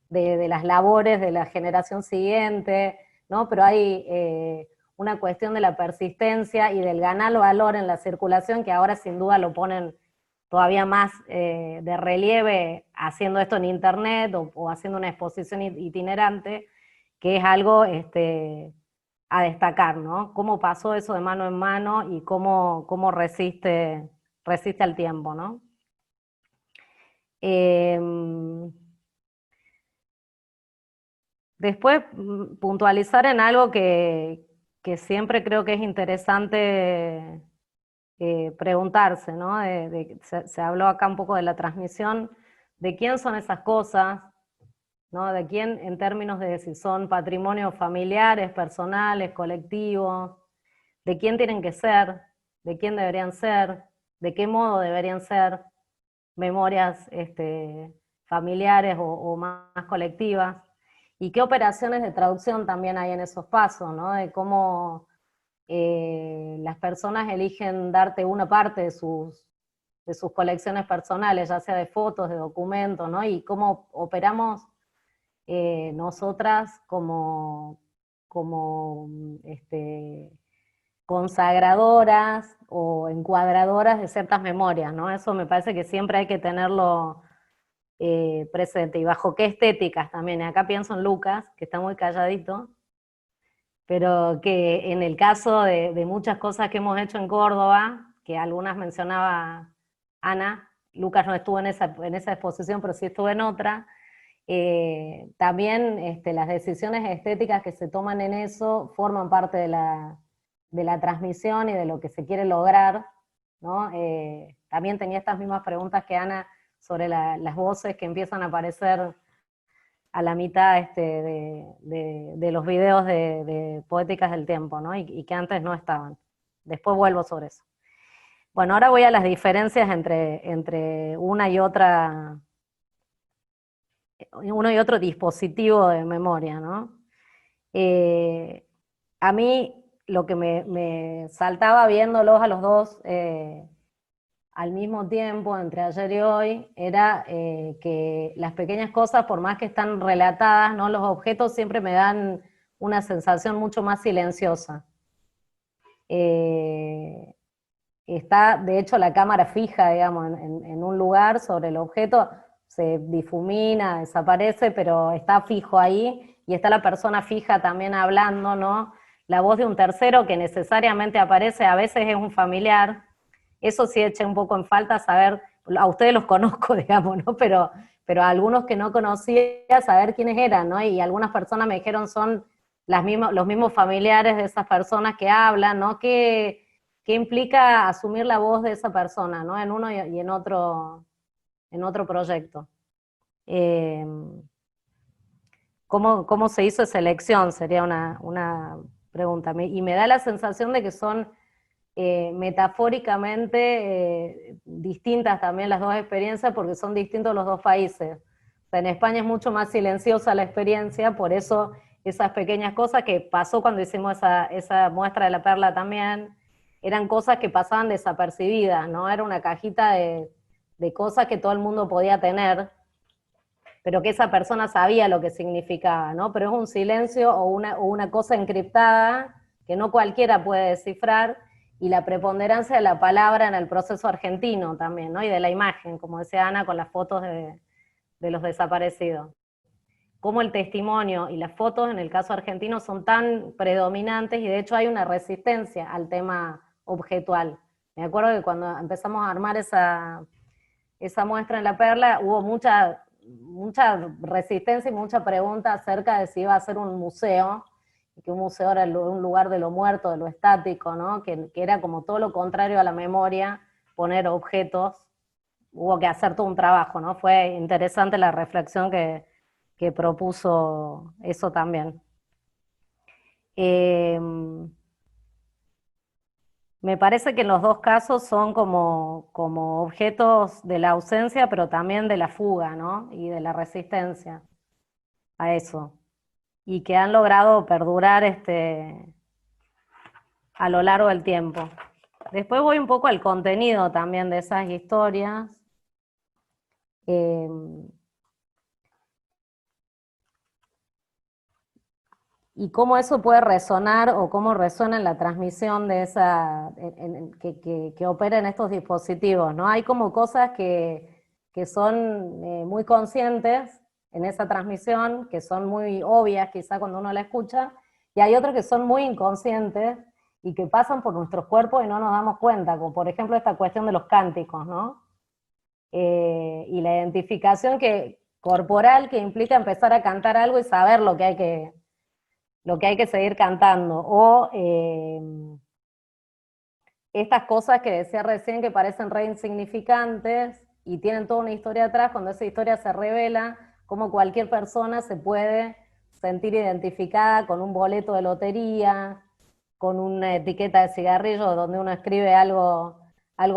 de las labores de la generación siguiente, ¿no? Pero hay una cuestión de la persistencia y del ganar valor en la circulación, que ahora sin duda lo ponen todavía más de relieve haciendo esto en internet o haciendo una exposición itinerante, que es algo a destacar, ¿no? Cómo pasó eso de mano en mano y cómo resiste al tiempo, ¿no? Después, puntualizar en algo que siempre creo que es interesante preguntarse, ¿no? Se habló acá un poco de la transmisión, de quién son esas cosas, ¿no? De quién en términos de si son patrimonios familiares, personales, colectivos, de quién tienen que ser, de quién deberían ser, de qué modo deberían ser memorias familiares o más colectivas, y qué operaciones de traducción también hay en esos pasos, ¿no? De cómo las personas eligen darte una parte de sus colecciones personales, ya sea de fotos, de documentos, ¿no? Y cómo operamos nosotras como consagradoras o encuadradoras de ciertas memorias, ¿no? Eso me parece que siempre hay que tenerlo presente. Y bajo qué estéticas también. Y acá pienso en Lucas, que está muy calladito, pero que en el caso de muchas cosas que hemos hecho en Córdoba, que algunas mencionaba Ana, Lucas no estuvo en esa exposición, pero sí estuvo en otra, también las decisiones estéticas que se toman en eso forman parte de la transmisión y de lo que se quiere lograr, ¿no? También tenía estas mismas preguntas que Ana sobre las voces que empiezan a aparecer a la mitad de los videos de Poéticas del Tiempo, ¿no? Y que antes no estaban. Después vuelvo sobre eso. Bueno, ahora voy a las diferencias entre uno y otro dispositivo de memoria, ¿no? A mí lo que me saltaba viéndolos a los dos al mismo tiempo, entre ayer y hoy, era que las pequeñas cosas, por más que están relatadas, ¿no? Los objetos siempre me dan una sensación mucho más silenciosa. Está, de hecho, la cámara fija, digamos, en un lugar sobre el objeto, se difumina, desaparece, pero está fijo ahí, y está la persona fija también hablando, ¿no? La voz de un tercero que necesariamente aparece, a veces es un familiar. Eso sí eché un poco en falta saber, a ustedes los conozco, digamos, ¿no? Pero a algunos que no conocía, saber quiénes eran, ¿no? Y algunas personas me dijeron son los mismos familiares de esas personas que hablan, ¿no? ¿Qué implica asumir la voz de esa persona, ¿no? En uno y en otro proyecto. ¿Cómo se hizo esa elección? Sería una pregunta. Y me da la sensación de que son metafóricamente distintas también las dos experiencias, porque son distintos los dos países. O sea, en España es mucho más silenciosa la experiencia, por eso esas pequeñas cosas que pasó cuando hicimos esa muestra de la perla también, eran cosas que pasaban desapercibidas, ¿no? Era una cajita de cosas que todo el mundo podía tener, pero que esa persona sabía lo que significaba, ¿no? Pero es un silencio o una cosa encriptada que no cualquiera puede descifrar, y la preponderancia de la palabra en el proceso argentino también, ¿no? Y de la imagen, como decía Ana, con las fotos de los desaparecidos. Cómo el testimonio y las fotos en el caso argentino son tan predominantes, y de hecho hay una resistencia al tema objetual. Me acuerdo que cuando empezamos a armar esa muestra en La Perla, hubo mucha resistencia y mucha pregunta acerca de si iba a ser un museo, y que un museo era un lugar de lo muerto, de lo estático, ¿no? Que era como todo lo contrario a la memoria, poner objetos. Hubo que hacer todo un trabajo, ¿no? Fue interesante la reflexión que propuso eso también. Me parece que en los dos casos son como objetos de la ausencia, pero también de la fuga, ¿no? Y de la resistencia a eso. Y que han logrado perdurar a lo largo del tiempo. Después voy un poco al contenido también de esas historias. Y cómo eso puede resonar, o cómo resuena en la transmisión de que opera en estos dispositivos, ¿no? Hay como cosas que son muy conscientes en esa transmisión, que son muy obvias quizá cuando uno la escucha, y hay otras que son muy inconscientes y que pasan por nuestros cuerpos y no nos damos cuenta, como por ejemplo esta cuestión de los cánticos, ¿no? Y la identificación corporal que implica empezar a cantar algo y saber lo que hay que seguir cantando, o estas cosas que decía recién que parecen re insignificantes y tienen toda una historia atrás, cuando esa historia se revela, como cualquier persona se puede sentir identificada con un boleto de lotería, con una etiqueta de cigarrillo donde uno escribe algo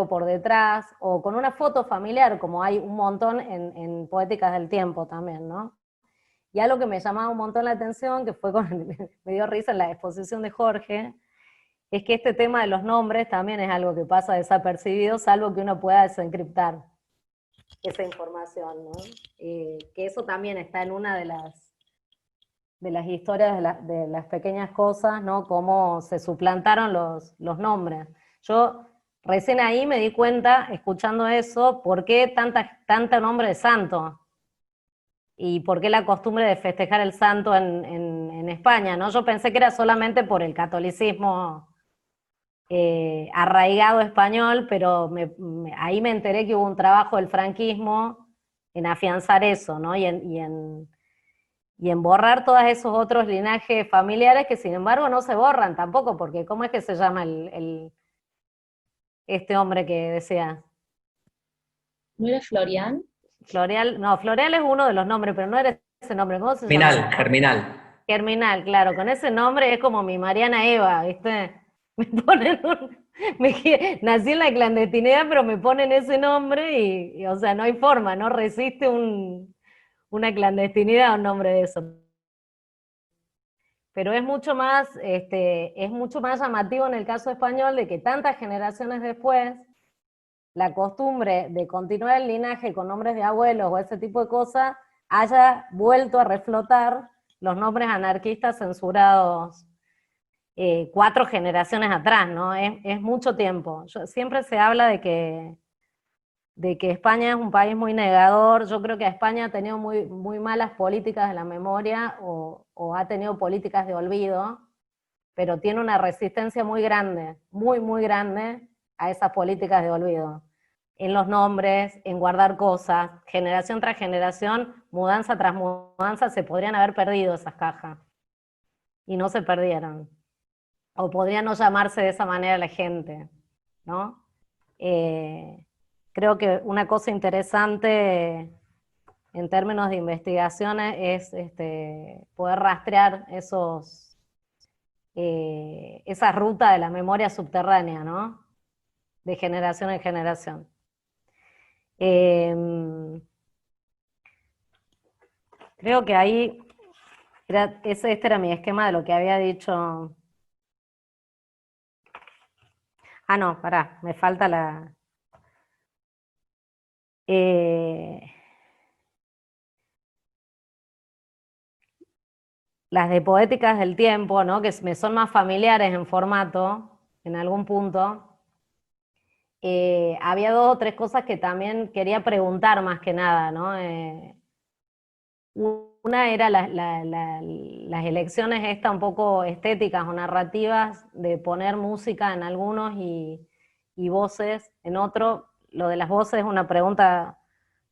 por detrás, o con una foto familiar, como hay un montón en Poéticas del Tiempo también, ¿no? Y algo que me llamaba un montón la atención, que fue me dio risa en la exposición de Jorge, es que este tema de los nombres también es algo que pasa desapercibido, salvo que uno pueda desencriptar esa información, ¿no? Que eso también está en una de de las historias de las pequeñas cosas, ¿no? Cómo se suplantaron los nombres. Yo recién ahí me di cuenta, escuchando eso, por qué tanto nombre de santo, y por qué la costumbre de festejar el santo en España, ¿no? Yo pensé que era solamente por el catolicismo arraigado español, pero ahí me enteré que hubo un trabajo del franquismo en afianzar eso, ¿no? Y en borrar todos esos otros linajes familiares que sin embargo no se borran tampoco, porque ¿cómo es que se llama este hombre que decía? ¿No era Florian? Floreal, no, Floreal es uno de los nombres, pero no era ese nombre, ¿cómo se llama? Germinal, germinal. Germinal, claro, con ese nombre es como mi Mariana Eva, ¿viste? Me ponen nací en la clandestinidad, pero me ponen ese nombre o sea, no hay forma, no resiste una clandestinidad un nombre de eso. Pero es mucho más llamativo en el caso español de que tantas generaciones después, la costumbre de continuar el linaje con nombres de abuelos o ese tipo de cosas, haya vuelto a reflotar los nombres anarquistas censurados 4 generaciones atrás, ¿no? Es mucho tiempo. Siempre se habla de que España es un país muy negador. Yo creo que España ha tenido muy, muy malas políticas de la memoria o ha tenido políticas de olvido, pero tiene una resistencia muy grande, muy, muy grande a esas políticas de olvido. En los nombres, en guardar cosas, generación tras generación, mudanza tras mudanza, se podrían haber perdido esas cajas. Y no se perdieron. O podría no llamarse de esa manera la gente, ¿no? Creo que una cosa interesante en términos de investigaciones es poder rastrear esa ruta de la memoria subterránea, ¿no? De generación en generación. Creo que ahí, este era mi esquema de lo que había dicho. Ah, no, pará, me falta las de poéticas del tiempo, ¿no? Que me son más familiares en formato, en algún punto. Había 2 o 3 cosas que también quería preguntar más que nada, ¿no? Una era las elecciones estas un poco estéticas o narrativas de poner música en algunos y voces en otro. Lo de las voces es una pregunta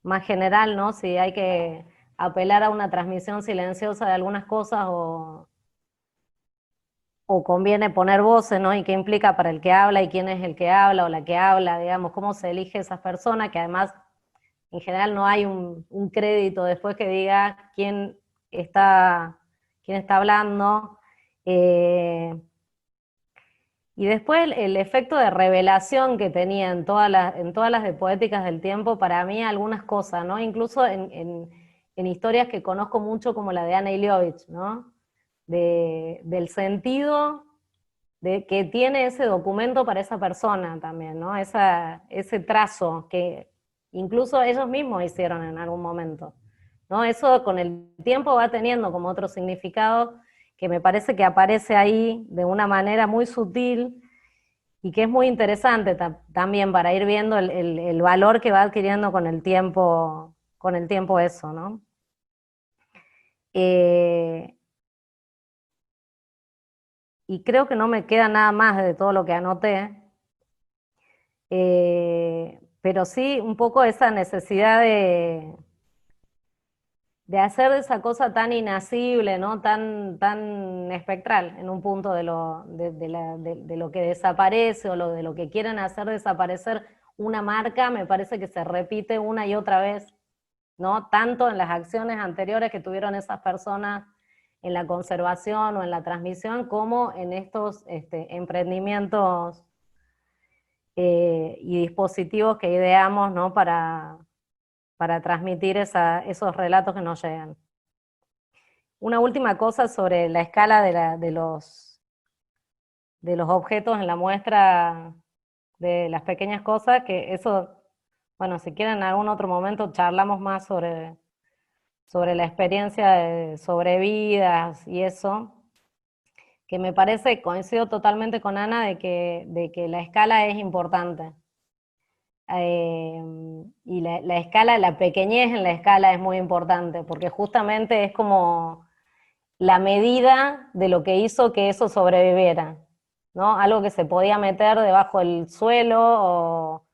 más general, ¿no? Si hay que apelar a una transmisión silenciosa de algunas cosas o conviene poner voces, ¿no? Y qué implica para el que habla y quién es el que habla o la que habla, digamos, cómo se elige esas personas, que además en general no hay un crédito después que diga quién está hablando. Y después el efecto de revelación que tenía en todas las de poéticas del tiempo, para mí algunas cosas, ¿no? Incluso en historias que conozco mucho como la de Anna Iliovich, ¿no? Del sentido que tiene ese documento para esa persona también, ¿no? Ese trazo que incluso ellos mismos hicieron en algún momento, ¿no? Eso con el tiempo va teniendo como otro significado que me parece que aparece ahí de una manera muy sutil y que es muy interesante también para ir viendo el valor que va adquiriendo con el tiempo eso, ¿no? Y creo que no me queda nada más de todo lo que anoté, pero sí un poco esa necesidad de hacer de esa cosa tan inacible, ¿no? tan espectral en un punto de lo que desaparece o de lo que quieren hacer desaparecer una marca, me parece que se repite una y otra vez, ¿no? Tanto en las acciones anteriores que tuvieron esas personas en la conservación o en la transmisión, como en estos emprendimientos y dispositivos que ideamos, ¿no? para transmitir esos relatos que nos llegan. Una última cosa sobre la escala de los objetos en la muestra de las pequeñas cosas, que eso, bueno, si quieren en algún otro momento charlamos más sobre la experiencia de sobrevidas y eso, que me parece, coincido totalmente con Ana, de que la escala es importante. Y la escala, la pequeñez en la escala es muy importante, porque justamente es como la medida de lo que hizo que eso sobreviviera, ¿no? Algo que se podía meter debajo del suelo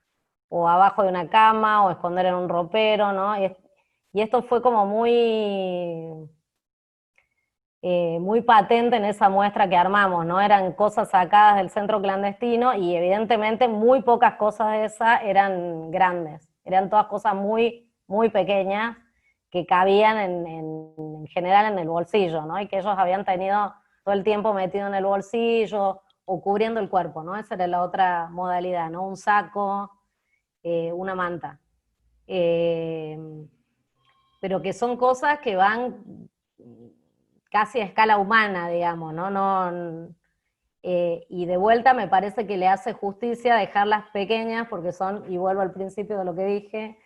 o abajo de una cama o esconder en un ropero, ¿no? Y esto fue como muy patente en esa muestra que armamos, ¿no? Eran cosas sacadas del centro clandestino y evidentemente muy pocas cosas de esas eran grandes, eran todas cosas muy, muy pequeñas que cabían en general en el bolsillo, ¿no? Y que ellos habían tenido todo el tiempo metido en el bolsillo o cubriendo el cuerpo, ¿no? Esa era la otra modalidad, ¿no? Un saco, una manta. Pero que son cosas que van casi a escala humana, digamos, ¿no? Y de vuelta me parece que le hace justicia dejarlas pequeñas, porque son, y vuelvo al principio de lo que dije,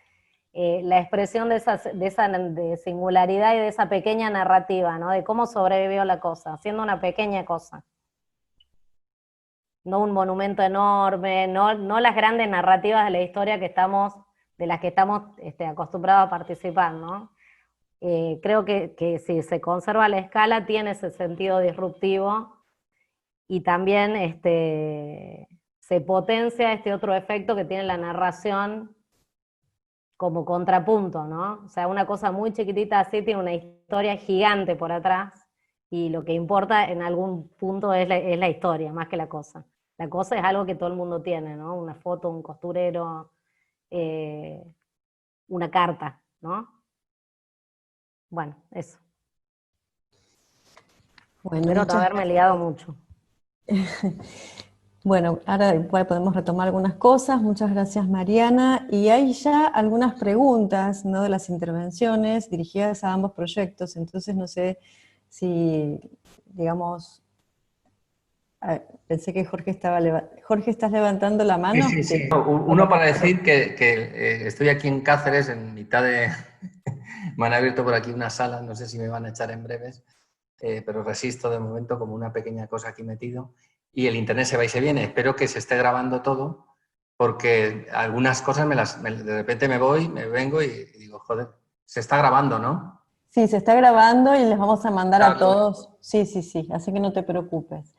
la expresión de esa de singularidad y de esa pequeña narrativa, ¿no? De cómo sobrevivió la cosa, haciendo una pequeña cosa. No un monumento enorme, no las grandes narrativas de la historia de las que estamos acostumbrados a participar, ¿no? Creo que si se conserva la escala tiene ese sentido disruptivo y también se potencia este otro efecto que tiene la narración como contrapunto, ¿no? O sea, una cosa muy chiquitita así tiene una historia gigante por atrás y lo que importa en algún punto es la historia, más que la cosa. La cosa es algo que todo el mundo tiene, ¿no? Una foto, un costurero, una carta, ¿no? Bueno, eso. Bueno, Espero no haberme liado mucho. Bueno, ahora igual podemos retomar algunas cosas. Muchas gracias, Mariana. Y hay ya algunas preguntas, ¿no?, de las intervenciones dirigidas a ambos proyectos. Entonces, no sé si, digamos, pensé que Jorge estaba Jorge, ¿estás levantando la mano? Sí, sí, sí. Uno para decir que estoy aquí en Cáceres, en mitad de... Me han abierto por aquí una sala, no sé si me van a echar en breves, pero resisto de momento como una pequeña cosa aquí metido. Y el internet se va y se viene. Espero que se esté grabando todo, porque algunas cosas de repente me voy, me vengo y digo, joder, se está grabando, ¿no? Sí, se está grabando y les vamos a mandar a todos. Sí, sí, sí, así que no te preocupes.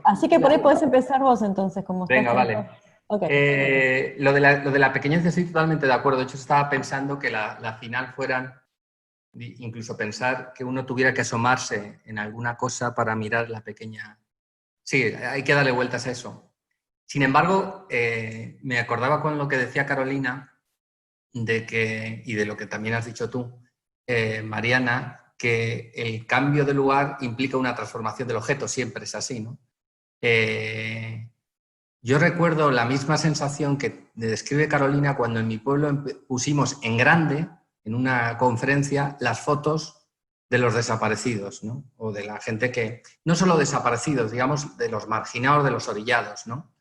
Así que por ahí podés empezar vos entonces, como estás. Venga, vale. Okay. Lo de la pequeñez estoy totalmente de acuerdo. De hecho, estaba pensando que la final fueran, incluso pensar que uno tuviera que asomarse en alguna cosa para mirar la pequeña... Sí, hay que darle vueltas a eso. Sin embargo, me acordaba con lo que decía Carolina, y de lo que también has dicho tú, Mariana, que el cambio de lugar implica una transformación del objeto, siempre es así, ¿no? Yo recuerdo la misma sensación que describe Carolina cuando en mi pueblo pusimos en grande, en una conferencia, las fotos de los desaparecidos, ¿no? O de la gente que, no solo desaparecidos, digamos, de los marginados, de los orillados, ¿no?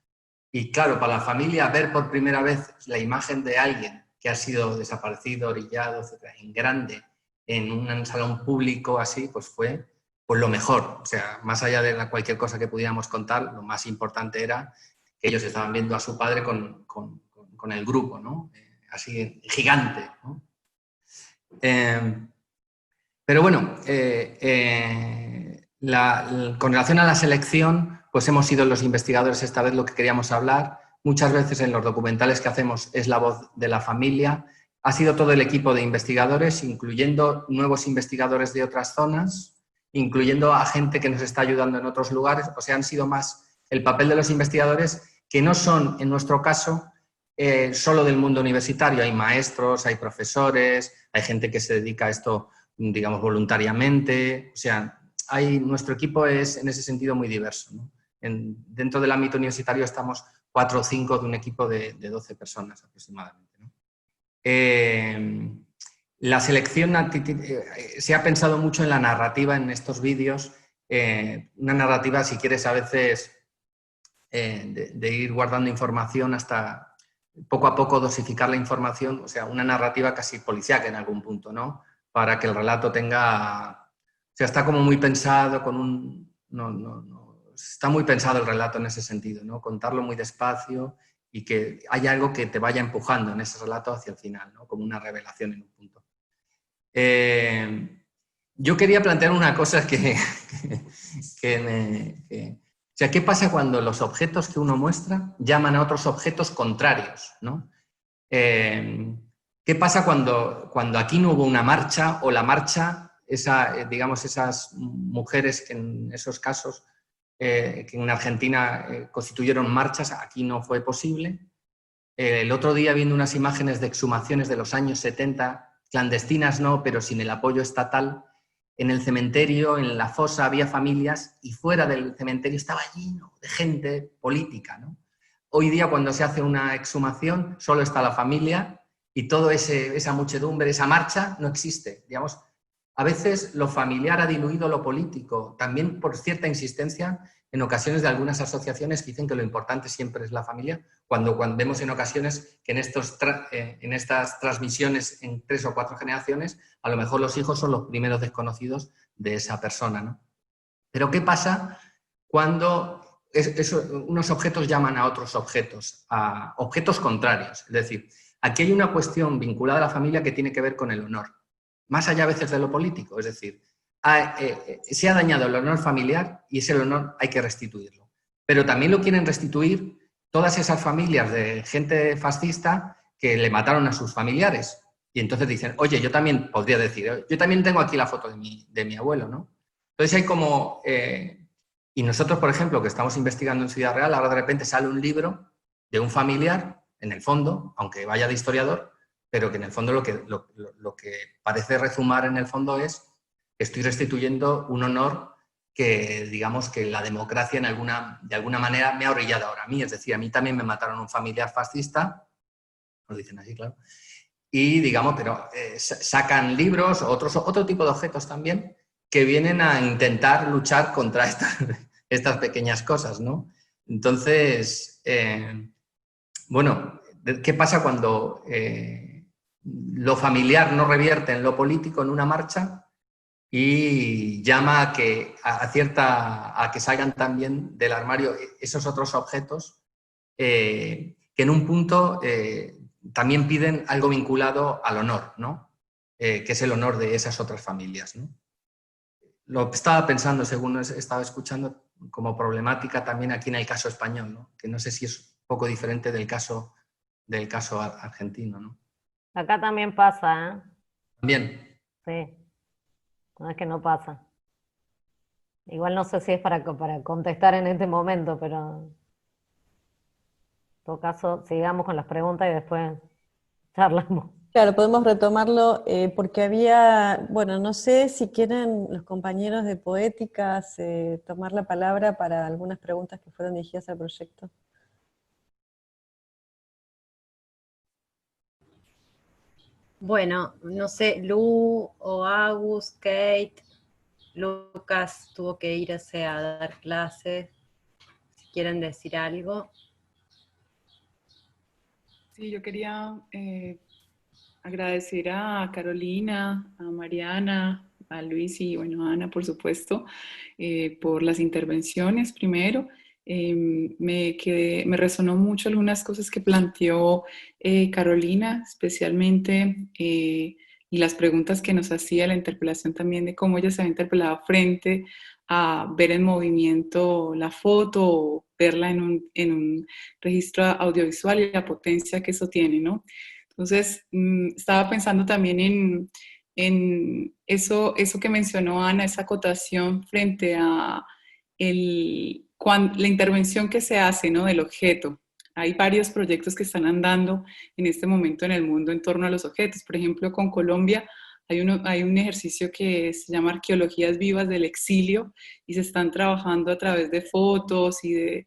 Y claro, para la familia ver por primera vez la imagen de alguien que ha sido desaparecido, orillado, etcétera, en grande, en un salón público así, pues fue pues lo mejor. O sea, más allá de cualquier cosa que pudiéramos contar, lo más importante era que ellos estaban viendo a su padre con el grupo, ¿no? Así gigante, ¿no? Pero bueno, con relación a la selección, pues hemos sido los investigadores esta vez lo que queríamos hablar. Muchas veces en los documentales que hacemos es la voz de la familia. Ha sido todo el equipo de investigadores, incluyendo nuevos investigadores de otras zonas, incluyendo a gente que nos está ayudando en otros lugares. O sea, han sido más el papel de los investigadores, que no son, en nuestro caso, solo del mundo universitario. Hay maestros, hay profesores, hay gente que se dedica a esto, digamos, voluntariamente. O sea, nuestro equipo es en ese sentido muy diverso, ¿no? Dentro del ámbito universitario estamos 4 o 5 de un equipo de 12 personas aproximadamente, ¿no? La selección, se ha pensado mucho en la narrativa en estos vídeos, una narrativa, si quieres, a veces de ir guardando información hasta poco a poco dosificar la información, o sea, una narrativa casi policíaca en algún punto, ¿no? para que el relato tenga... O sea, está como muy pensado, con un... está muy pensado el relato en ese sentido, ¿no? Contarlo muy despacio y que haya algo que te vaya empujando en ese relato hacia el final, ¿no? Como una revelación en un punto. Yo quería plantear una cosa o sea, ¿qué pasa cuando los objetos que uno muestra llaman a otros objetos contrarios, ¿no? ¿Qué pasa cuando aquí no hubo una marcha o la marcha, digamos, esas mujeres que en esos casos, que en Argentina constituyeron marchas, aquí no fue posible? El otro día viendo unas imágenes de exhumaciones de los años 70, clandestinas no, pero sin el apoyo estatal, en el cementerio, en la fosa, había familias y fuera del cementerio estaba lleno de gente política, ¿no? Hoy día, cuando se hace una exhumación, solo está la familia y toda esa muchedumbre, esa marcha, no existe. Digamos, a veces lo familiar ha diluido lo político, también por cierta insistencia en ocasiones de algunas asociaciones que dicen que lo importante siempre es la familia, cuando vemos en ocasiones que en estas transmisiones en 3 o 4 generaciones, a lo mejor los hijos son los primeros desconocidos de esa persona, ¿no? Pero ¿qué pasa cuando unos objetos llaman a otros objetos, a objetos contrarios? Es decir, aquí hay una cuestión vinculada a la familia que tiene que ver con el honor, más allá a veces de lo político, es decir, se ha dañado el honor familiar y ese honor hay que restituirlo. Pero también lo quieren restituir todas esas familias de gente fascista que le mataron a sus familiares. Y entonces dicen, oye, yo también podría decir, yo también tengo aquí la foto de mi abuelo, ¿no? Entonces hay como... y nosotros, por ejemplo, que estamos investigando en Ciudad Real, ahora de repente sale un libro de un familiar, en el fondo, aunque vaya de historiador, pero que en el fondo lo que parece rezumar en el fondo es que estoy restituyendo un honor que, digamos, que la democracia de alguna manera me ha orillado ahora a mí. Es decir, a mí también me mataron un familiar fascista, lo dicen así, claro, y, digamos, pero sacan libros, otro tipo de objetos también, que vienen a intentar luchar contra estas pequeñas cosas, ¿no? Entonces, bueno, ¿qué pasa cuando lo familiar no revierte en lo político en una marcha y llama a que salgan también del armario esos otros objetos que en un punto también piden algo vinculado al honor, ¿no? Que es el honor de esas otras familias, ¿no? Lo estaba pensando, según estaba escuchando, como problemática también aquí en el caso español, ¿no? Que no sé si es un poco diferente del caso argentino, ¿no? Acá también pasa, ¿eh? También. Sí, no es que no pasa. Igual no sé si es para contestar en este momento, pero en todo caso sigamos con las preguntas y después charlamos. Claro, podemos retomarlo porque había, bueno, no sé si quieren los compañeros de Poéticas tomar la palabra para algunas preguntas que fueron dirigidas al proyecto. Bueno, no sé, Lu o Agus, Kate, Lucas tuvo que irse a dar clases, si quieren decir algo. Sí, yo quería agradecer a Carolina, a Mariana, a Luis y bueno, a Ana, por supuesto, por las intervenciones primero. Me resonó mucho algunas cosas que planteó Carolina, especialmente, y las preguntas que nos hacía, la interpelación también de cómo ella se había interpelado frente a ver en movimiento la foto o verla en un registro audiovisual y la potencia que eso tiene, ¿no? Entonces, estaba pensando también en eso que mencionó Ana, esa acotación frente a la intervención que se hace, ¿no? Del objeto. Hay varios proyectos que están andando en este momento en el mundo en torno a los objetos. Por ejemplo, con Colombia hay un ejercicio que se llama Arqueologías Vivas del Exilio y se están trabajando a través de fotos y de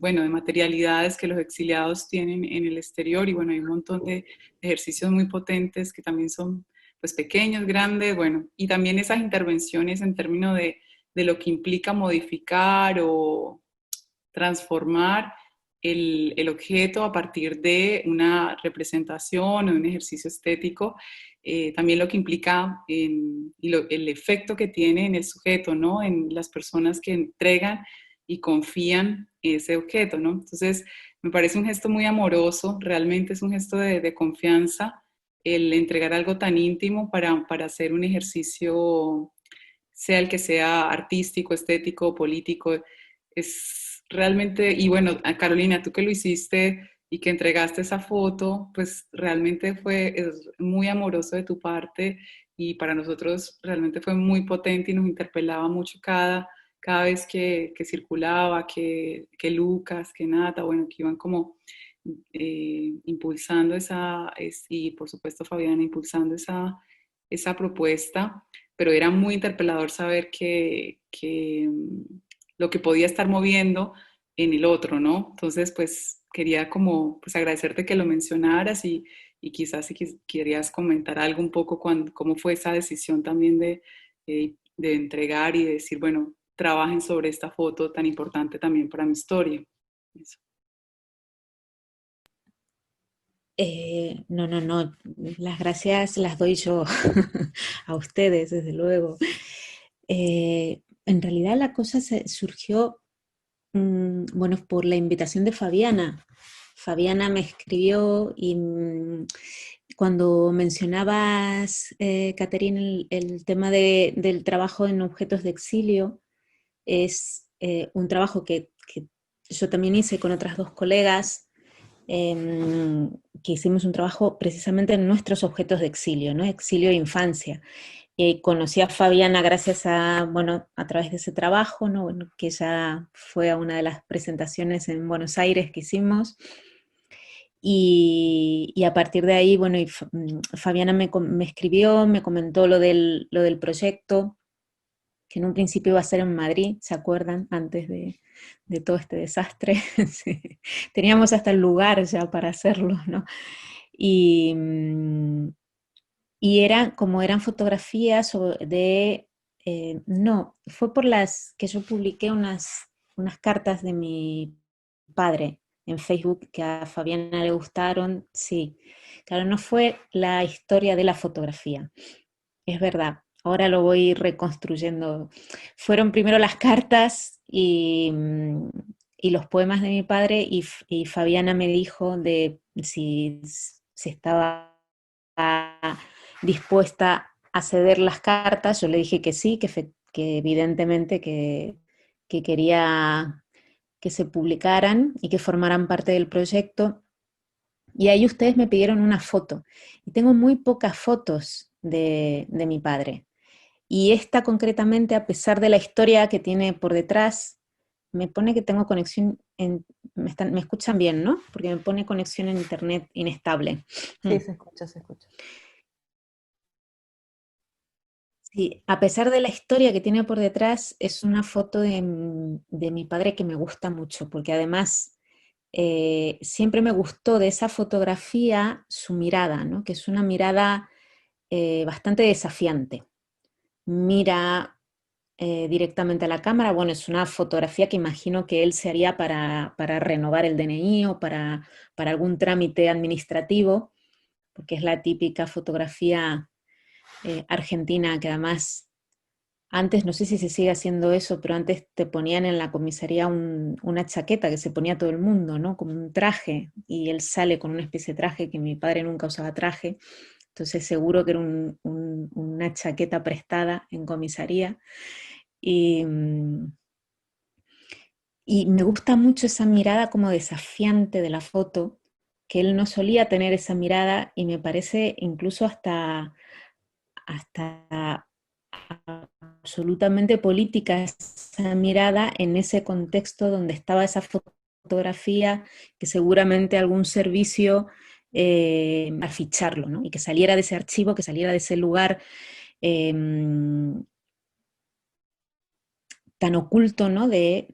materialidades que los exiliados tienen en el exterior, y bueno, hay un montón de ejercicios muy potentes que también son pues pequeños, grandes, bueno, y también esas intervenciones en términos de lo que implica modificar o transformar el objeto a partir de una representación o un ejercicio estético, también lo que implica el efecto que tiene en el sujeto, ¿no? En las personas que entregan y confían en ese objeto, ¿no? Entonces, me parece un gesto muy amoroso, realmente es un gesto de confianza, el entregar algo tan íntimo para hacer un ejercicio, sea el que sea artístico, estético, político, es realmente, y bueno, Carolina, tú que lo hiciste y que entregaste esa foto, pues realmente es muy amoroso de tu parte y para nosotros realmente fue muy potente y nos interpelaba mucho cada vez que circulaba, que Lucas, que Nata, bueno, que iban como impulsando y por supuesto Fabiana impulsando esa propuesta, pero era muy interpelador saber que lo que podía estar moviendo en el otro, ¿no? Entonces, pues quería como pues agradecerte que lo mencionaras y quizás si querías comentar algo un poco cómo fue esa decisión también de entregar y de decir, bueno, trabajen sobre esta foto tan importante también para mi historia. Eso. No, las gracias las doy yo a ustedes, desde luego. En realidad la cosa surgió, bueno, por la invitación de Fabiana. Fabiana me escribió y cuando mencionabas, Caterina, el tema del trabajo en objetos de exilio, es un trabajo que yo también hice con otras dos colegas, que hicimos un trabajo precisamente en nuestros objetos de exilio, ¿no? Exilio e infancia. Conocí a Fabiana gracias a, bueno, a través de ese trabajo, ¿no? Bueno, que ella fue a una de las presentaciones en Buenos Aires que hicimos, y a partir de ahí, bueno, Fabiana me escribió, me comentó lo del proyecto, que en un principio iba a ser en Madrid, ¿se acuerdan? Antes de todo este desastre. Sí. Teníamos hasta el lugar ya para hacerlo, ¿no? Y eran fotografías no, fue por las que yo publiqué unas cartas de mi padre en Facebook que a Fabiana le gustaron, sí. Claro, no fue la historia de la fotografía, es verdad. Ahora lo voy reconstruyendo. Fueron primero las cartas y los poemas de mi padre, y Fabiana me dijo de si estaba dispuesta a ceder las cartas. Yo le dije que sí, que evidentemente que quería que se publicaran y que formaran parte del proyecto. Y ahí ustedes me pidieron una foto. Y tengo muy pocas fotos de mi padre. Y esta concretamente, a pesar de la historia que tiene por detrás, me pone que tengo conexión, me escuchan bien, ¿no? Porque me pone conexión en internet inestable. Sí, se escucha, se escucha. Sí, a pesar de la historia que tiene por detrás, es una foto de mi padre que me gusta mucho, porque además siempre me gustó de esa fotografía su mirada, ¿no? Que es una mirada bastante desafiante. Mira directamente a la cámara. Bueno, es una fotografía que imagino que él se haría para renovar el DNI o para algún trámite administrativo, porque es la típica fotografía argentina, que además antes, no sé si se sigue haciendo eso, pero antes te ponían en la comisaría una chaqueta que se ponía todo el mundo, ¿no? Como un traje, y él sale con una especie de traje, que mi padre nunca usaba traje, entonces seguro que era una chaqueta prestada en comisaría. Y me gusta mucho esa mirada como desafiante de la foto, que él no solía tener esa mirada, y me parece incluso hasta absolutamente política esa mirada en ese contexto donde estaba esa fotografía, que seguramente algún servicio a ficharlo, ¿no? Y que saliera de ese archivo, que saliera de ese lugar tan oculto, ¿no? de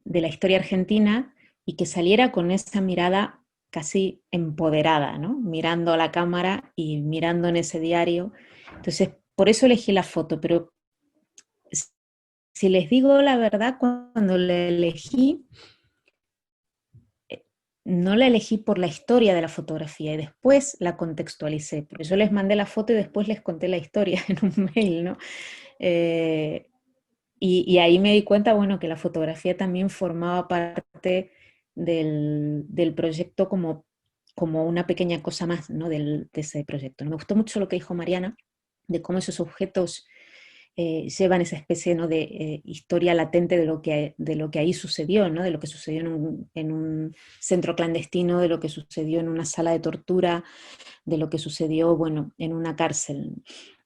la historia argentina, y que saliera con esa mirada casi empoderada, ¿no? Mirando a la cámara y mirando en ese diario. Entonces, por eso elegí la foto, pero si les digo la verdad, cuando la elegí, no la elegí por la historia de la fotografía y después la contextualicé, porque yo les mandé la foto y después les conté la historia en un mail, ¿no? Y ahí me di cuenta, bueno, que la fotografía también formaba parte del proyecto como una pequeña cosa más, ¿no? de ese proyecto. Me gustó mucho lo que dijo Mariana, de cómo esos objetos llevan esa especie, ¿no? de historia latente de lo que ahí sucedió, ¿no? De lo que sucedió en un centro clandestino, de lo que sucedió en una sala de tortura, de lo que sucedió, bueno, en una cárcel.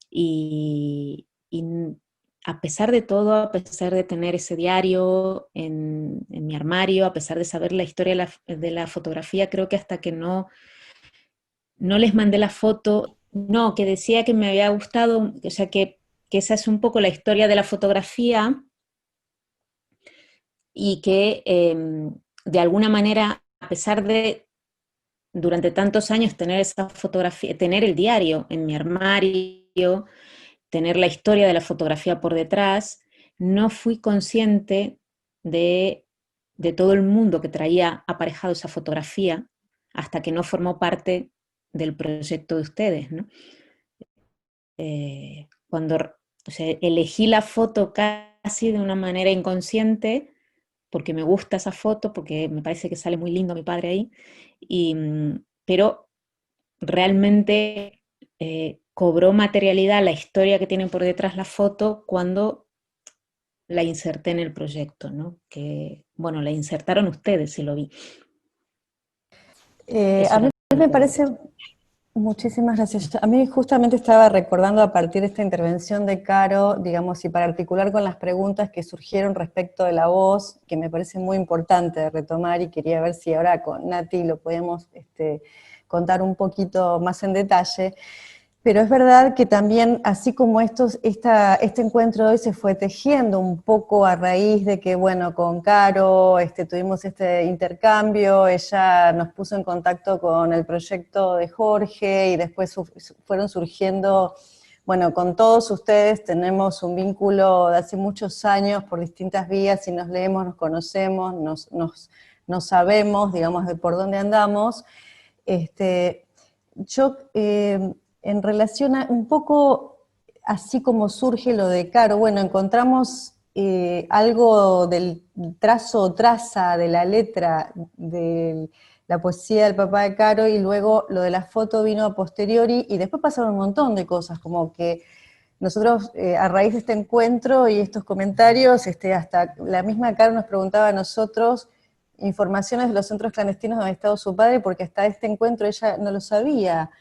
Y a pesar de todo, a pesar de tener ese diario en mi armario, a pesar de saber la historia de la fotografía, creo que hasta que no les mandé la foto, no, que decía que me había gustado, o sea, que esa es un poco la historia de la fotografía y que de alguna manera, a pesar de durante tantos años tener esa fotografía, tener el diario en mi armario, tener la historia de la fotografía por detrás, no fui consciente de todo el mundo que traía aparejado esa fotografía hasta que no formó parte del proyecto de ustedes, ¿no? Cuando, o sea, elegí la foto casi de una manera inconsciente, porque me gusta esa foto, porque me parece que sale muy lindo mi padre ahí, pero realmente cobró materialidad la historia que tiene por detrás la foto cuando la inserté en el proyecto, ¿no? Que, bueno, la insertaron ustedes, si lo vi. A mí me parece... Muchísimas gracias. A mí justamente estaba recordando a partir de esta intervención de Caro, digamos, y para articular con las preguntas que surgieron respecto de la voz, que me parece muy importante retomar, y quería ver si ahora con Nati lo podemos contar un poquito más en detalle. Pero es verdad que también, así como este encuentro de hoy se fue tejiendo un poco a raíz de que, bueno, con Caro tuvimos este intercambio, ella nos puso en contacto con el proyecto de Jorge, y después fueron surgiendo, bueno, con todos ustedes tenemos un vínculo de hace muchos años por distintas vías, y nos leemos, nos conocemos, nos sabemos, digamos, de por dónde andamos. Yo... en relación a un poco, así como surge lo de Caro, bueno, encontramos algo del trazo o traza de la letra de la poesía del papá de Caro, y luego lo de la foto vino a posteriori, y después pasaron un montón de cosas, como que nosotros, a raíz de este encuentro y estos comentarios, hasta la misma Caro nos preguntaba a nosotros informaciones de los centros clandestinos donde estaba su padre, porque hasta este encuentro ella no lo sabía.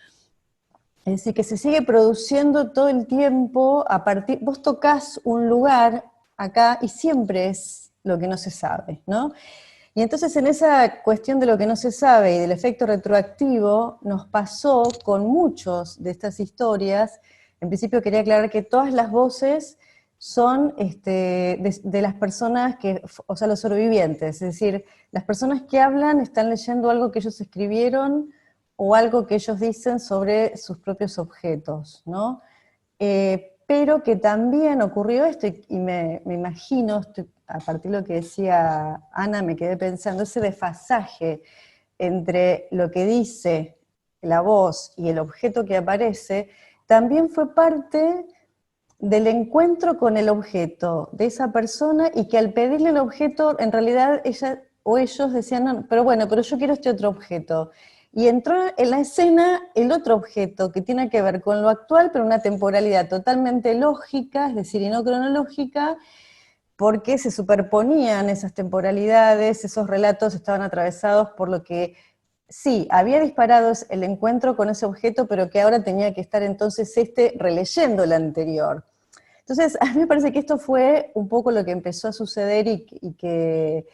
Es decir, que se sigue produciendo todo el tiempo a partir... Vos tocás un lugar acá y siempre es lo que no se sabe, ¿no? Y entonces en esa cuestión de lo que no se sabe y del efecto retroactivo, nos pasó con muchos de estas historias. En principio quería aclarar que todas las voces son de las personas que, o sea, los sobrevivientes, es decir, las personas que hablan están leyendo algo que ellos escribieron o algo que ellos dicen sobre sus propios objetos, ¿no? Pero que también ocurrió esto, y me imagino, a partir de lo que decía Ana, me quedé pensando, ese desfasaje entre lo que dice la voz y el objeto que aparece, también fue parte del encuentro con el objeto de esa persona, y que al pedirle el objeto, en realidad ella o ellos decían, no, pero bueno, pero yo quiero este otro objeto. Y entró en la escena el otro objeto que tiene que ver con lo actual, pero una temporalidad totalmente lógica, es decir, y no cronológica, porque se superponían esas temporalidades, esos relatos estaban atravesados por lo que, sí, había disparado el encuentro con ese objeto, pero que ahora tenía que estar entonces releyendo el anterior. Entonces, a mí me parece que esto fue un poco lo que empezó a suceder, y que...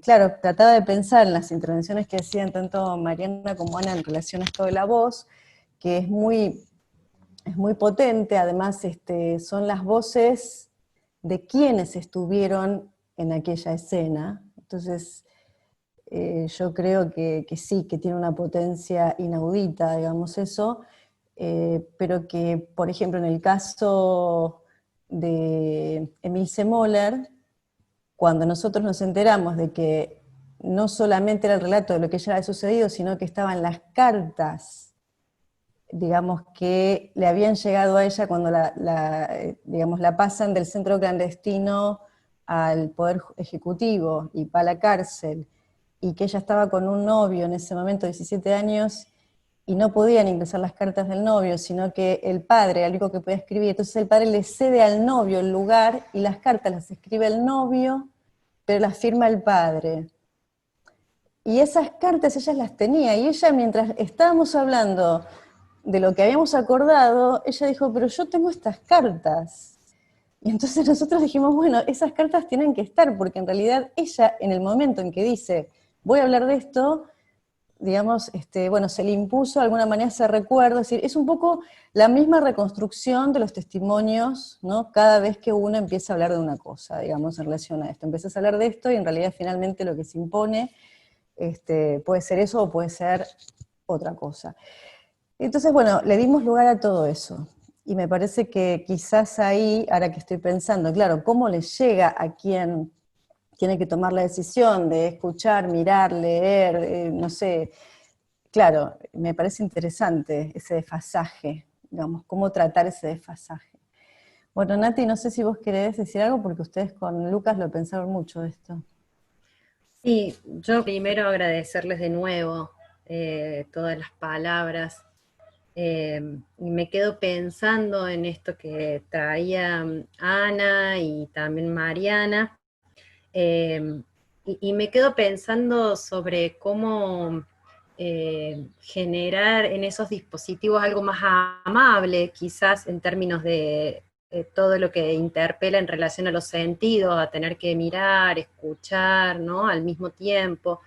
claro, trataba de pensar en las intervenciones que hacían tanto Mariana como Ana en relación a esto de la voz, que es muy potente. Además son las voces de quienes estuvieron en aquella escena. Entonces yo creo que sí, que tiene una potencia inaudita, digamos eso, pero que, por ejemplo, en el caso de Emilce Moller, cuando nosotros nos enteramos de que no solamente era el relato de lo que ya había sucedido, sino que estaban las cartas, digamos, que le habían llegado a ella cuando digamos, la pasan del centro clandestino al Poder Ejecutivo y para la cárcel, y que ella estaba con un novio en ese momento, 17 años, y no podían ingresar las cartas del novio, sino que el padre era el único que podía escribir. Entonces el padre le cede al novio el lugar y las cartas las escribe el novio, pero las firma el padre. Y esas cartas ellas las tenía, y ella, mientras estábamos hablando de lo que habíamos acordado, ella dijo, pero yo tengo estas cartas. Y entonces nosotros dijimos, bueno, esas cartas tienen que estar, porque en realidad ella, en el momento en que dice, voy a hablar de esto, digamos, bueno, se le impuso de alguna manera ese recuerdo, es decir, es un poco la misma reconstrucción de los testimonios, ¿no? Cada vez que uno empieza a hablar de una cosa, digamos, en relación a esto. Empiezas a hablar de esto y en realidad finalmente lo que se impone puede ser eso o puede ser otra cosa. Entonces, bueno, le dimos lugar a todo eso. Y me parece que quizás ahí, ahora que estoy pensando, claro, ¿cómo le llega a quien tiene que tomar la decisión de escuchar, mirar, leer, no sé? Claro, me parece interesante ese desfasaje, digamos, cómo tratar ese desfasaje. Bueno, Nati, no sé si vos querés decir algo, porque ustedes con Lucas lo pensaron mucho esto. Sí, yo primero agradecerles de nuevo todas las palabras. Y me quedo pensando en esto que traía Ana y también Mariana, y me quedo pensando sobre cómo generar en esos dispositivos algo más amable, quizás en términos de todo lo que interpela en relación a los sentidos, a tener que mirar, escuchar, ¿no? Al mismo tiempo.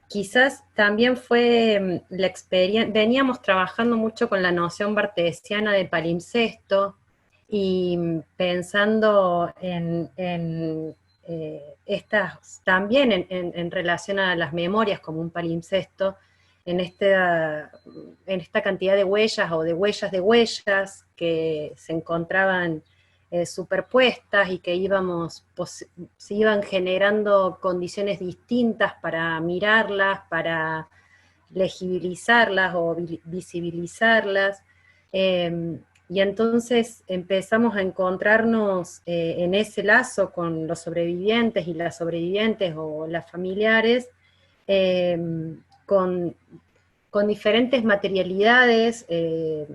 Quizás también fue la experiencia, veníamos trabajando mucho con la noción bartesiana de palimpsesto y pensando en estas, también en relación a las memorias como un palimpsesto, en esta cantidad de huellas o de huellas que se encontraban superpuestas y que se iban generando condiciones distintas para mirarlas, para legibilizarlas o visibilizarlas. Y entonces empezamos a encontrarnos en ese lazo con los sobrevivientes y las sobrevivientes o las familiares, con diferentes materialidades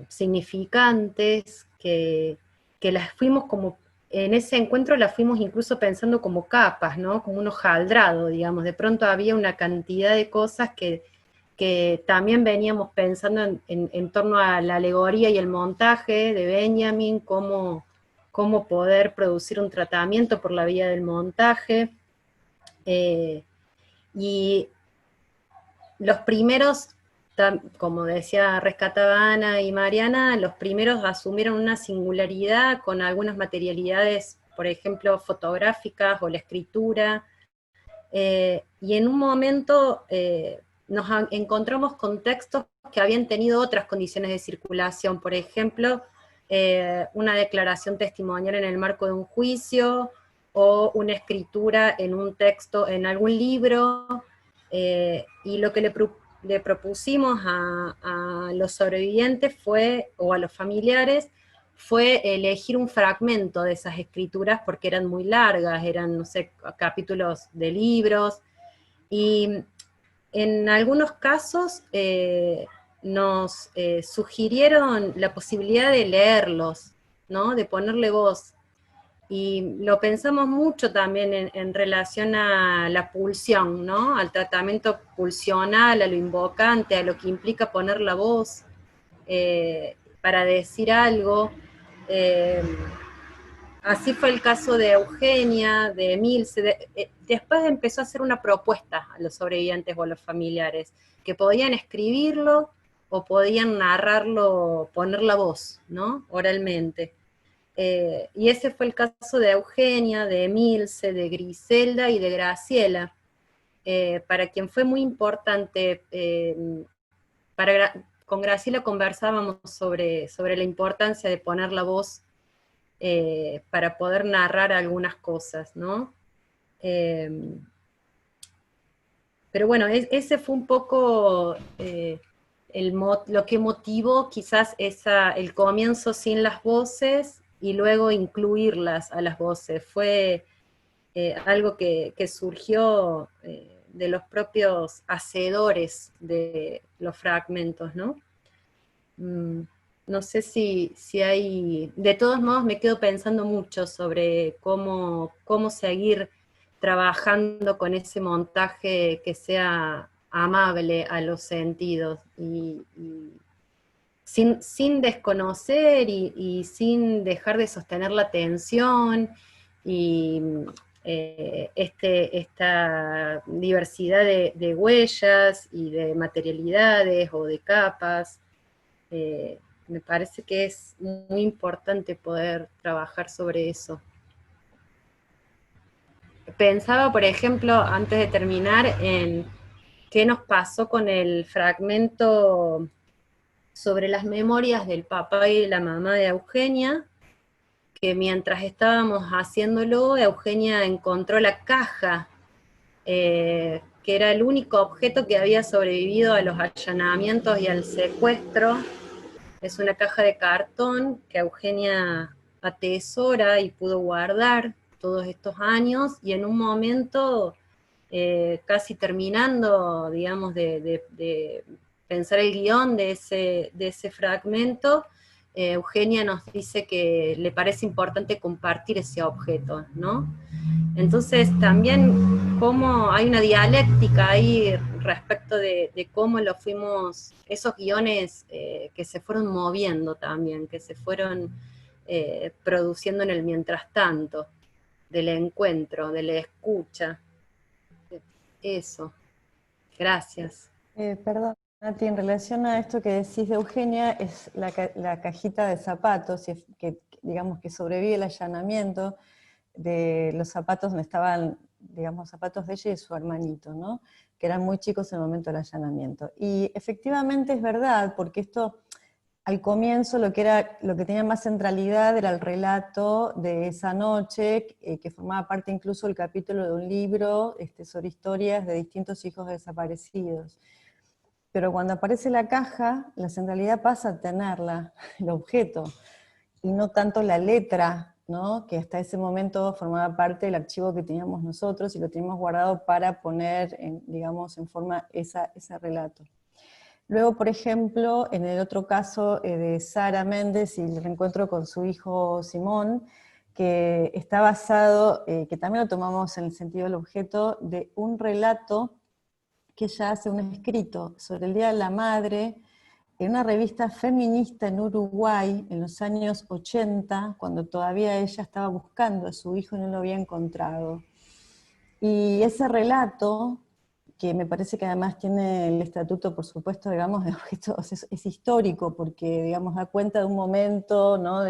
significantes que las fuimos como, en ese encuentro las fuimos incluso pensando como capas, ¿no? Como un hojaldrado, digamos. De pronto había una cantidad de cosas que también veníamos pensando en torno a la alegoría y el montaje de Benjamin, cómo poder producir un tratamiento por la vía del montaje. Y los primeros, como decía, rescataba Ana y Mariana, los primeros asumieron una singularidad con algunas materialidades, por ejemplo, fotográficas o la escritura, y en un momento nos encontramos con textos que habían tenido otras condiciones de circulación, por ejemplo, una declaración testimonial en el marco de un juicio, o una escritura en un texto, en algún libro, y lo que le propusimos a los sobrevivientes fue, o a los familiares, fue elegir un fragmento de esas escrituras porque eran muy largas, eran, no sé, capítulos de libros, y en algunos casos nos sugirieron la posibilidad de leerlos, ¿no? De ponerle voz. Y lo pensamos mucho también en relación a la pulsión, ¿no? Al tratamiento pulsional, a lo invocante, a lo que implica poner la voz para decir algo. Así fue el caso de Eugenia, de Emilce. Después empezó a hacer una propuesta a los sobrevivientes o a los familiares, que podían escribirlo o podían narrarlo, poner la voz, ¿no? Oralmente. Y ese fue el caso de Eugenia, de Emilce, de Griselda y de Graciela, para quien fue muy importante. Con Graciela conversábamos sobre la importancia de poner la voz para poder narrar algunas cosas, ¿no? Pero bueno, ese fue un poco lo que motivó quizás el comienzo sin las voces y luego incluirlas a las voces. Fue algo que surgió de los propios hacedores de los fragmentos, ¿no? No sé si hay... De todos modos me quedo pensando mucho sobre cómo seguir trabajando con ese montaje que sea amable a los sentidos y sin desconocer y sin dejar de sostener la atención y esta diversidad de huellas y de materialidades o de capas. Me parece que es muy importante poder trabajar sobre eso. Pensaba, por ejemplo, antes de terminar, en qué nos pasó con el fragmento sobre las memorias del papá y la mamá de Eugenia, que mientras estábamos haciéndolo, Eugenia encontró la caja, que era el único objeto que había sobrevivido a los allanamientos y al secuestro. Es una caja de cartón que Eugenia atesora y pudo guardar todos estos años, y en un momento, casi terminando, digamos, de pensar el guión de ese fragmento, Eugenia nos dice que le parece importante compartir ese objeto, ¿no? Entonces también cómo hay una dialéctica ahí respecto de cómo lo fuimos, esos guiones que se fueron moviendo también, que se fueron produciendo en el mientras tanto, del encuentro, de la escucha. Eso. Gracias. Perdón, Nati, en relación a esto que decís de Eugenia, es la cajita de zapatos, que digamos que sobrevive el allanamiento de los zapatos donde estaban, digamos, zapatos de ella y de su hermanito, ¿no? Que eran muy chicos en el momento del allanamiento. Y efectivamente es verdad, porque esto, al comienzo, lo que tenía más centralidad era el relato de esa noche, que formaba parte incluso del capítulo de un libro sobre historias de distintos hijos desaparecidos. Pero cuando aparece la caja, la centralidad pasa a tenerla, el objeto, y no tanto la letra, ¿no? Que hasta ese momento formaba parte del archivo que teníamos nosotros y lo teníamos guardado para poner, digamos, en forma ese relato. Luego, por ejemplo, en el otro caso de Sara Méndez y el reencuentro con su hijo Simón, que está basado, que también lo tomamos en el sentido del objeto, de un relato que ella hace un escrito sobre el Día de la Madre en una revista feminista en Uruguay en los años 80, cuando todavía ella estaba buscando a su hijo y no lo había encontrado. Y ese relato, que me parece que además tiene el estatuto, por supuesto, digamos, de objetos, es histórico, porque, digamos, da cuenta de un momento, ¿no?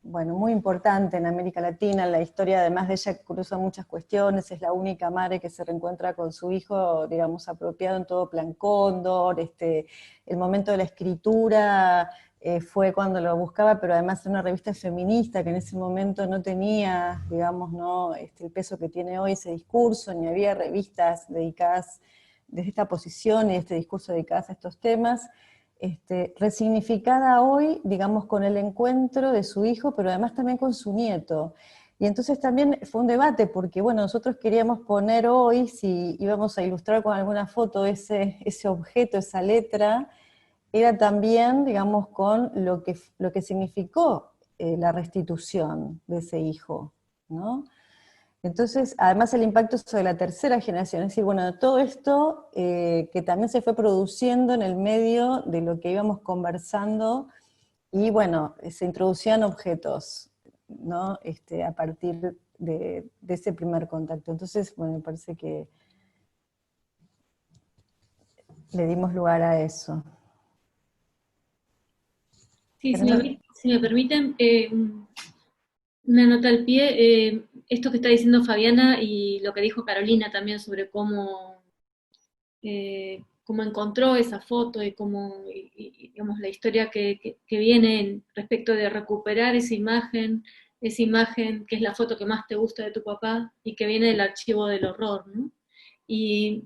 Bueno, muy importante en América Latina, la historia además de ella cruza muchas cuestiones, es la única madre que se reencuentra con su hijo, digamos, apropiado en todo Plan Cóndor, el momento de la escritura fue cuando lo buscaba, pero además en una revista feminista que en ese momento no tenía, digamos, ¿no? El peso que tiene hoy ese discurso, ni había revistas dedicadas desde esta posición y este discurso dedicadas a estos temas. Resignificada hoy, digamos, con el encuentro de su hijo, pero además también con su nieto. Y entonces también fue un debate, porque bueno, nosotros queríamos poner hoy, si íbamos a ilustrar con alguna foto ese objeto, esa letra, era también, digamos, con lo que significó la restitución de ese hijo, ¿no? Entonces, además el impacto sobre la tercera generación, es decir, bueno, todo esto que también se fue produciendo en el medio de lo que íbamos conversando, y bueno, se introducían objetos, ¿no? A partir de ese primer contacto. Entonces, bueno, me parece que le dimos lugar a eso. Sí, si me permiten, una nota al pie, esto que está diciendo Fabiana y lo que dijo Carolina también sobre cómo encontró esa foto y cómo, digamos, la historia que viene respecto de recuperar esa imagen esa imagen que es la foto que más te gusta de tu papá y que viene del archivo del horror, ¿no? Y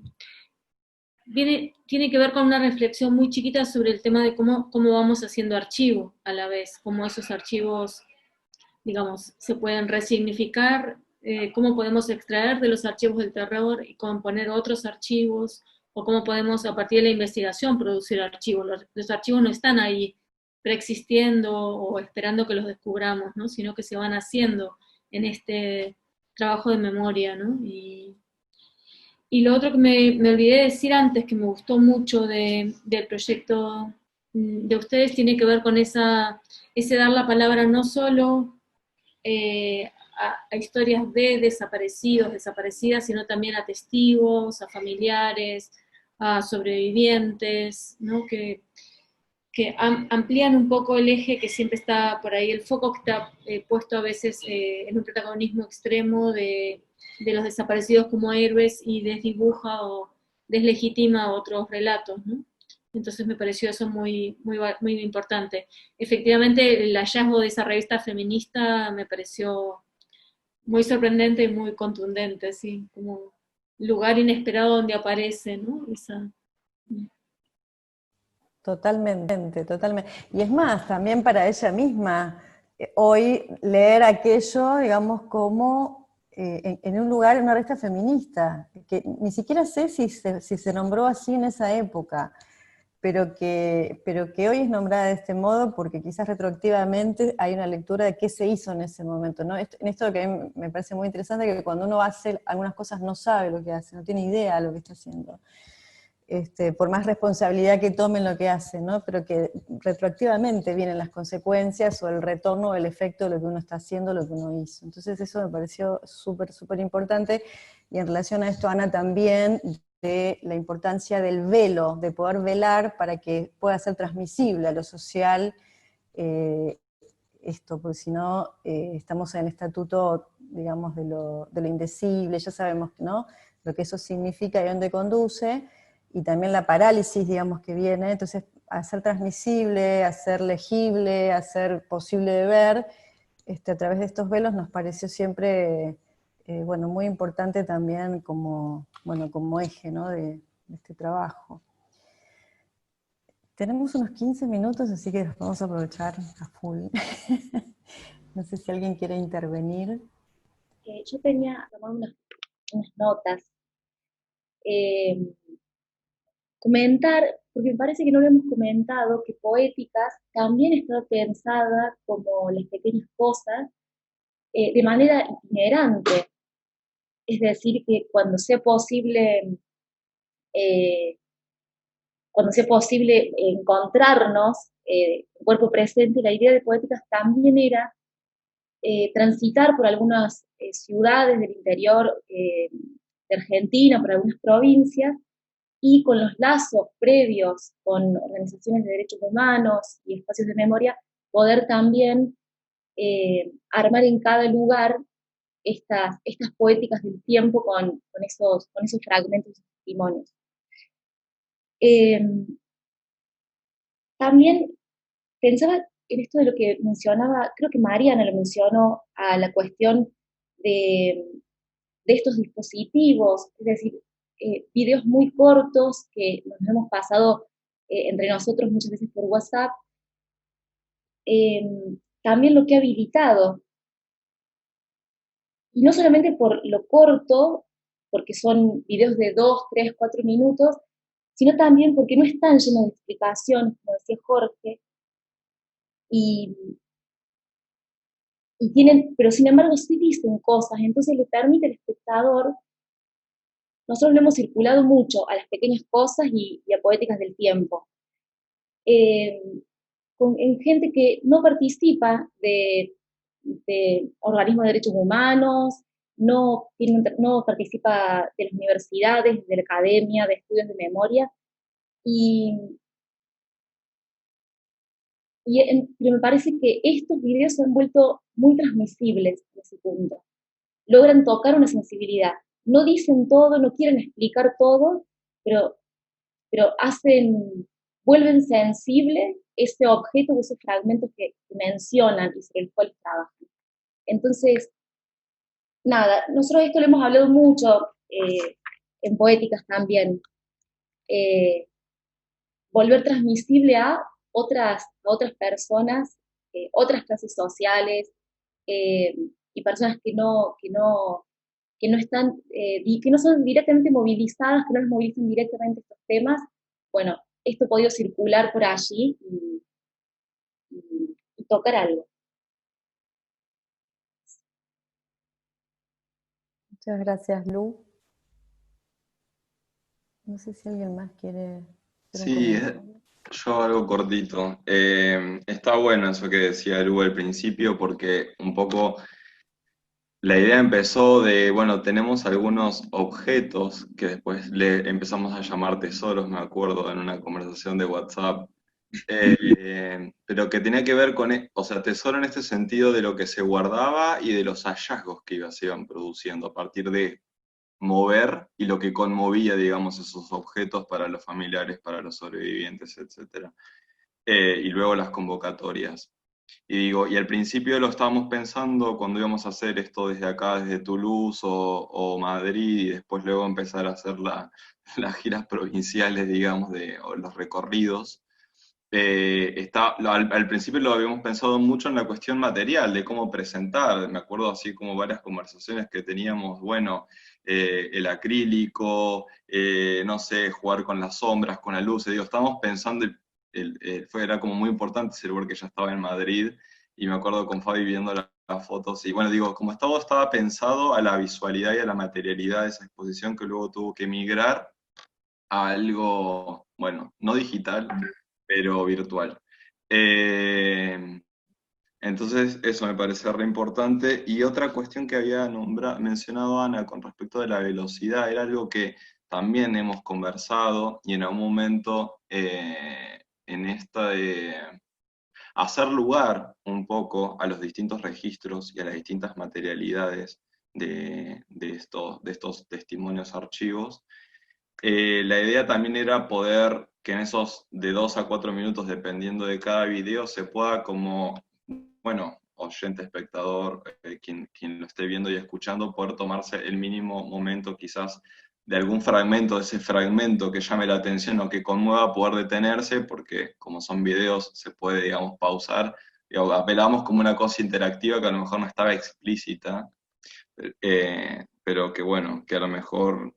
tiene que ver con una reflexión muy chiquita sobre el tema de cómo vamos haciendo archivo a la vez, cómo esos archivos, digamos, se pueden resignificar, cómo podemos extraer de los archivos del terror y componer otros archivos, o cómo podemos a partir de la investigación producir archivos. Los archivos no están ahí preexistiendo o esperando que los descubramos, ¿no? Sino que se van haciendo en este trabajo de memoria, ¿no? Y lo otro que me olvidé de decir antes, que me gustó mucho del proyecto de ustedes, tiene que ver con ese dar la palabra no solo a historias de desaparecidos, desaparecidas, sino también a testigos, a familiares, a sobrevivientes, ¿no? Que amplían un poco el eje que siempre está por ahí, el foco que está puesto a veces en un protagonismo extremo de los desaparecidos como héroes y desdibuja o deslegitima otros relatos, ¿no? Entonces me pareció eso muy importante. Efectivamente, el hallazgo de esa revista feminista me pareció muy sorprendente y muy contundente, sí, como lugar inesperado donde aparece, ¿no? Totalmente, totalmente. Y es más, también para ella misma, hoy leer aquello, digamos, como en un lugar, en una revista feminista, que ni siquiera sé si se nombró así en esa época, pero que hoy es nombrada de este modo porque quizás retroactivamente hay una lectura de qué se hizo en ese momento, ¿no? En esto que a mí me parece muy interesante, que cuando uno hace algunas cosas no sabe lo que hace, no tiene idea de lo que está haciendo. Por más responsabilidad que tome en lo que hace, ¿no? Pero que retroactivamente vienen las consecuencias o el retorno o el efecto de lo que uno está haciendo, lo que uno hizo. Entonces eso me pareció súper, súper importante, y en relación a esto, Ana, también de la importancia del velo, de poder velar para que pueda ser transmisible a lo social esto, porque si no estamos en el estatuto, digamos, de lo indecible, ya sabemos, ¿no?, lo que eso significa y dónde conduce, y también la parálisis, digamos, que viene. Entonces, hacer transmisible, hacer legible, hacer posible de ver, a través de estos velos nos pareció siempre, bueno, muy importante también como, bueno, como eje, ¿no?, de este trabajo. Tenemos unos 15 minutos, así que los vamos a aprovechar a full. No sé si alguien quiere intervenir. Yo tenía tomado unas notas. Comentar, porque me parece que no lo hemos comentado, que Poéticas también está pensada como las pequeñas cosas de manera itinerante. Es decir, que eh, cuando sea posible encontrarnos en cuerpo presente, la idea de Poéticas también era transitar por algunas ciudades del interior de Argentina, por algunas provincias, y con los lazos previos con organizaciones de derechos humanos y espacios de memoria, poder también armar en cada lugar estas poéticas del tiempo con esos fragmentos y testimonios. También pensaba en esto de lo que mencionaba, creo que Mariana lo mencionó, a la cuestión de, de estos dispositivos, es decir, videos muy cortos que nos hemos pasado entre nosotros muchas veces por WhatsApp, también lo que ha habilitado, y no solamente por lo corto, porque son videos de 2, 3, 4 minutos, sino también porque no están llenos de explicaciones, como decía Jorge, y tienen, pero sin embargo sí dicen cosas, entonces le permite al espectador. Nosotros lo hemos circulado mucho a las pequeñas cosas y a poéticas del tiempo. En gente que no participa de organismos de derechos humanos, no participa de las universidades, de la academia, de estudios de memoria, pero me parece que estos videos se han vuelto muy transmisibles en ese punto. Logran tocar una sensibilidad. No dicen todo, no quieren explicar todo, pero vuelven sensible ese objeto o esos fragmentos que mencionan y sobre los cuales trabajan. Entonces, nada, nosotros esto lo hemos hablado mucho en Poéticas también, volver transmisible a otras personas, otras clases sociales, y personas que no están, que no son directamente movilizadas, que no les movilizan directamente estos temas. Bueno, esto ha podido circular por allí y tocar algo. Muchas gracias, Lu. No sé si alguien más quiere hacer un Sí, comentario. yo algo cortito. Está bueno eso que decía Lu al principio, porque un poco la idea empezó de, bueno, tenemos algunos objetos que después le empezamos a llamar tesoros, me acuerdo, en una conversación de WhatsApp, pero que tenía que ver con, o sea, tesoro en este sentido de lo que se guardaba y de los hallazgos que se iban produciendo a partir de mover y lo que conmovía, digamos, esos objetos para los familiares, para los sobrevivientes, etc. Y luego las convocatorias. Y digo, y al principio lo estábamos pensando cuando íbamos a hacer esto desde acá, desde Toulouse o Madrid, y después luego empezar a hacer las giras provinciales, digamos, o los recorridos. Al principio lo habíamos pensado mucho en la cuestión material, de cómo presentar. Me acuerdo así como varias conversaciones que teníamos, bueno, el acrílico, no sé, jugar con las sombras, con la luz. Digo, estábamos pensando, era como muy importante ese lugar que ya estaba en Madrid, y me acuerdo con Fabi viendo las fotos, y bueno, digo, como estaba pensado a la visualidad y a la materialidad de esa exposición que luego tuvo que migrar a algo, bueno, no digital, pero virtual. Eh, entonces, eso me parece re importante. Y otra cuestión que había mencionado Ana con respecto de la velocidad, era algo que también hemos conversado y en algún momento en esta de hacer lugar un poco a los distintos registros y a las distintas materialidades de estos testimonios archivos. La idea también era poder que en esos de 2 a 4 minutos, dependiendo de cada video, se pueda como, bueno, oyente, espectador, quien lo esté viendo y escuchando, poder tomarse el mínimo momento quizás de algún fragmento, de ese fragmento que llame la atención o que conmueva, poder detenerse, porque como son videos se puede, digamos, pausar. Apelamos como una cosa interactiva que a lo mejor no estaba explícita, pero que bueno, que a lo mejor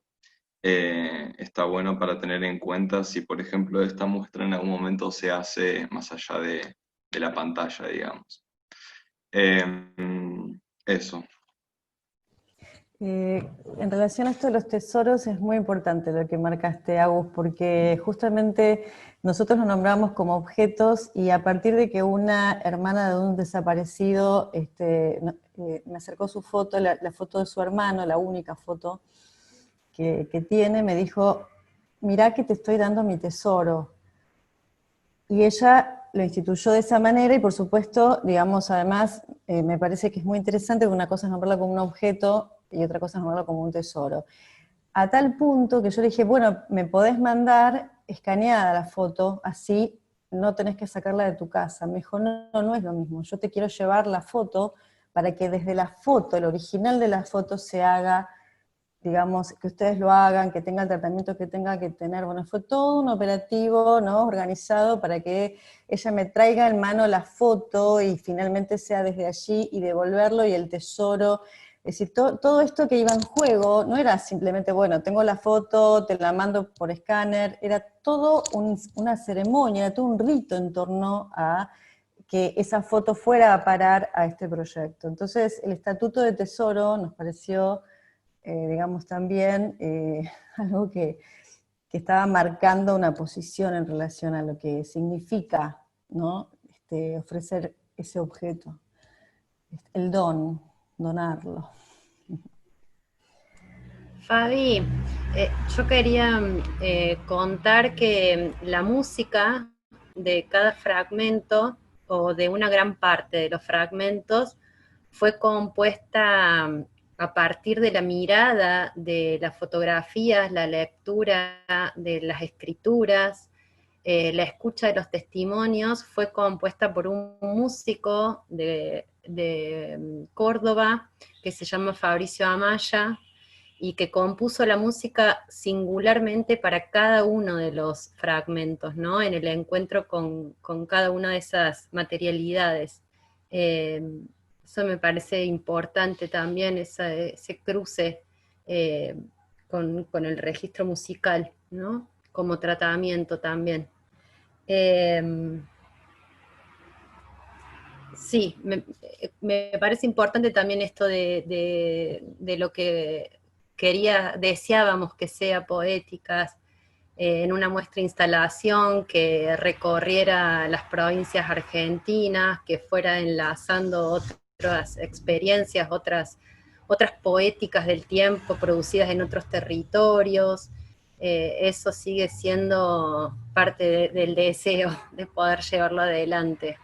está bueno para tener en cuenta si, por ejemplo, esta muestra en algún momento se hace más allá de la pantalla, digamos. Eso. En relación a esto de los tesoros es muy importante lo que marcaste, Agus, porque justamente nosotros los nombramos como objetos y a partir de que una hermana de un desaparecido me acercó su foto, la foto de su hermano, la única foto que tiene, me dijo, mirá que te estoy dando mi tesoro. Y ella lo instituyó de esa manera y por supuesto, digamos, además, me parece que es muy interesante que una cosa es nombrarlo como un objeto y otra cosa es nombrarlo como un tesoro. A tal punto que yo le dije, bueno, me podés mandar escaneada la foto, así no tenés que sacarla de tu casa. Me dijo, no, no es lo mismo, yo te quiero llevar la foto para que desde la foto, el original de la foto se haga, digamos, que ustedes lo hagan, que tenga el tratamiento que tenga que tener. Bueno, fue todo un operativo, ¿no?, organizado para que ella me traiga en mano la foto y finalmente sea desde allí y devolverlo y el tesoro. Es decir, todo esto que iba en juego no era simplemente, bueno, tengo la foto, te la mando por escáner, era todo una ceremonia, todo un rito en torno a que esa foto fuera a parar a este proyecto. Entonces, el Estatuto de Tesoro nos pareció digamos, también algo que estaba marcando una posición en relación a lo que significa, ¿no?, ofrecer ese objeto, el donarlo. Fabi, yo quería contar que la música de cada fragmento, o de una gran parte de los fragmentos, fue compuesta a partir de la mirada de las fotografías, la lectura de las escrituras, la escucha de los testimonios. Fue compuesta por un músico de Córdoba, que se llama Fabricio Amaya, y que compuso la música singularmente para cada uno de los fragmentos, ¿no? En el encuentro con cada una de esas materialidades. Eso me parece importante también, ese cruce con el registro musical, ¿no? Como tratamiento también. Sí, me parece importante también esto de lo que deseábamos que sea Poéticas, en una muestra instalación que recorriera las provincias argentinas, que fuera enlazando otras experiencias, otras poéticas del tiempo producidas en otros territorios. Eso sigue siendo parte del deseo de poder llevarlo adelante.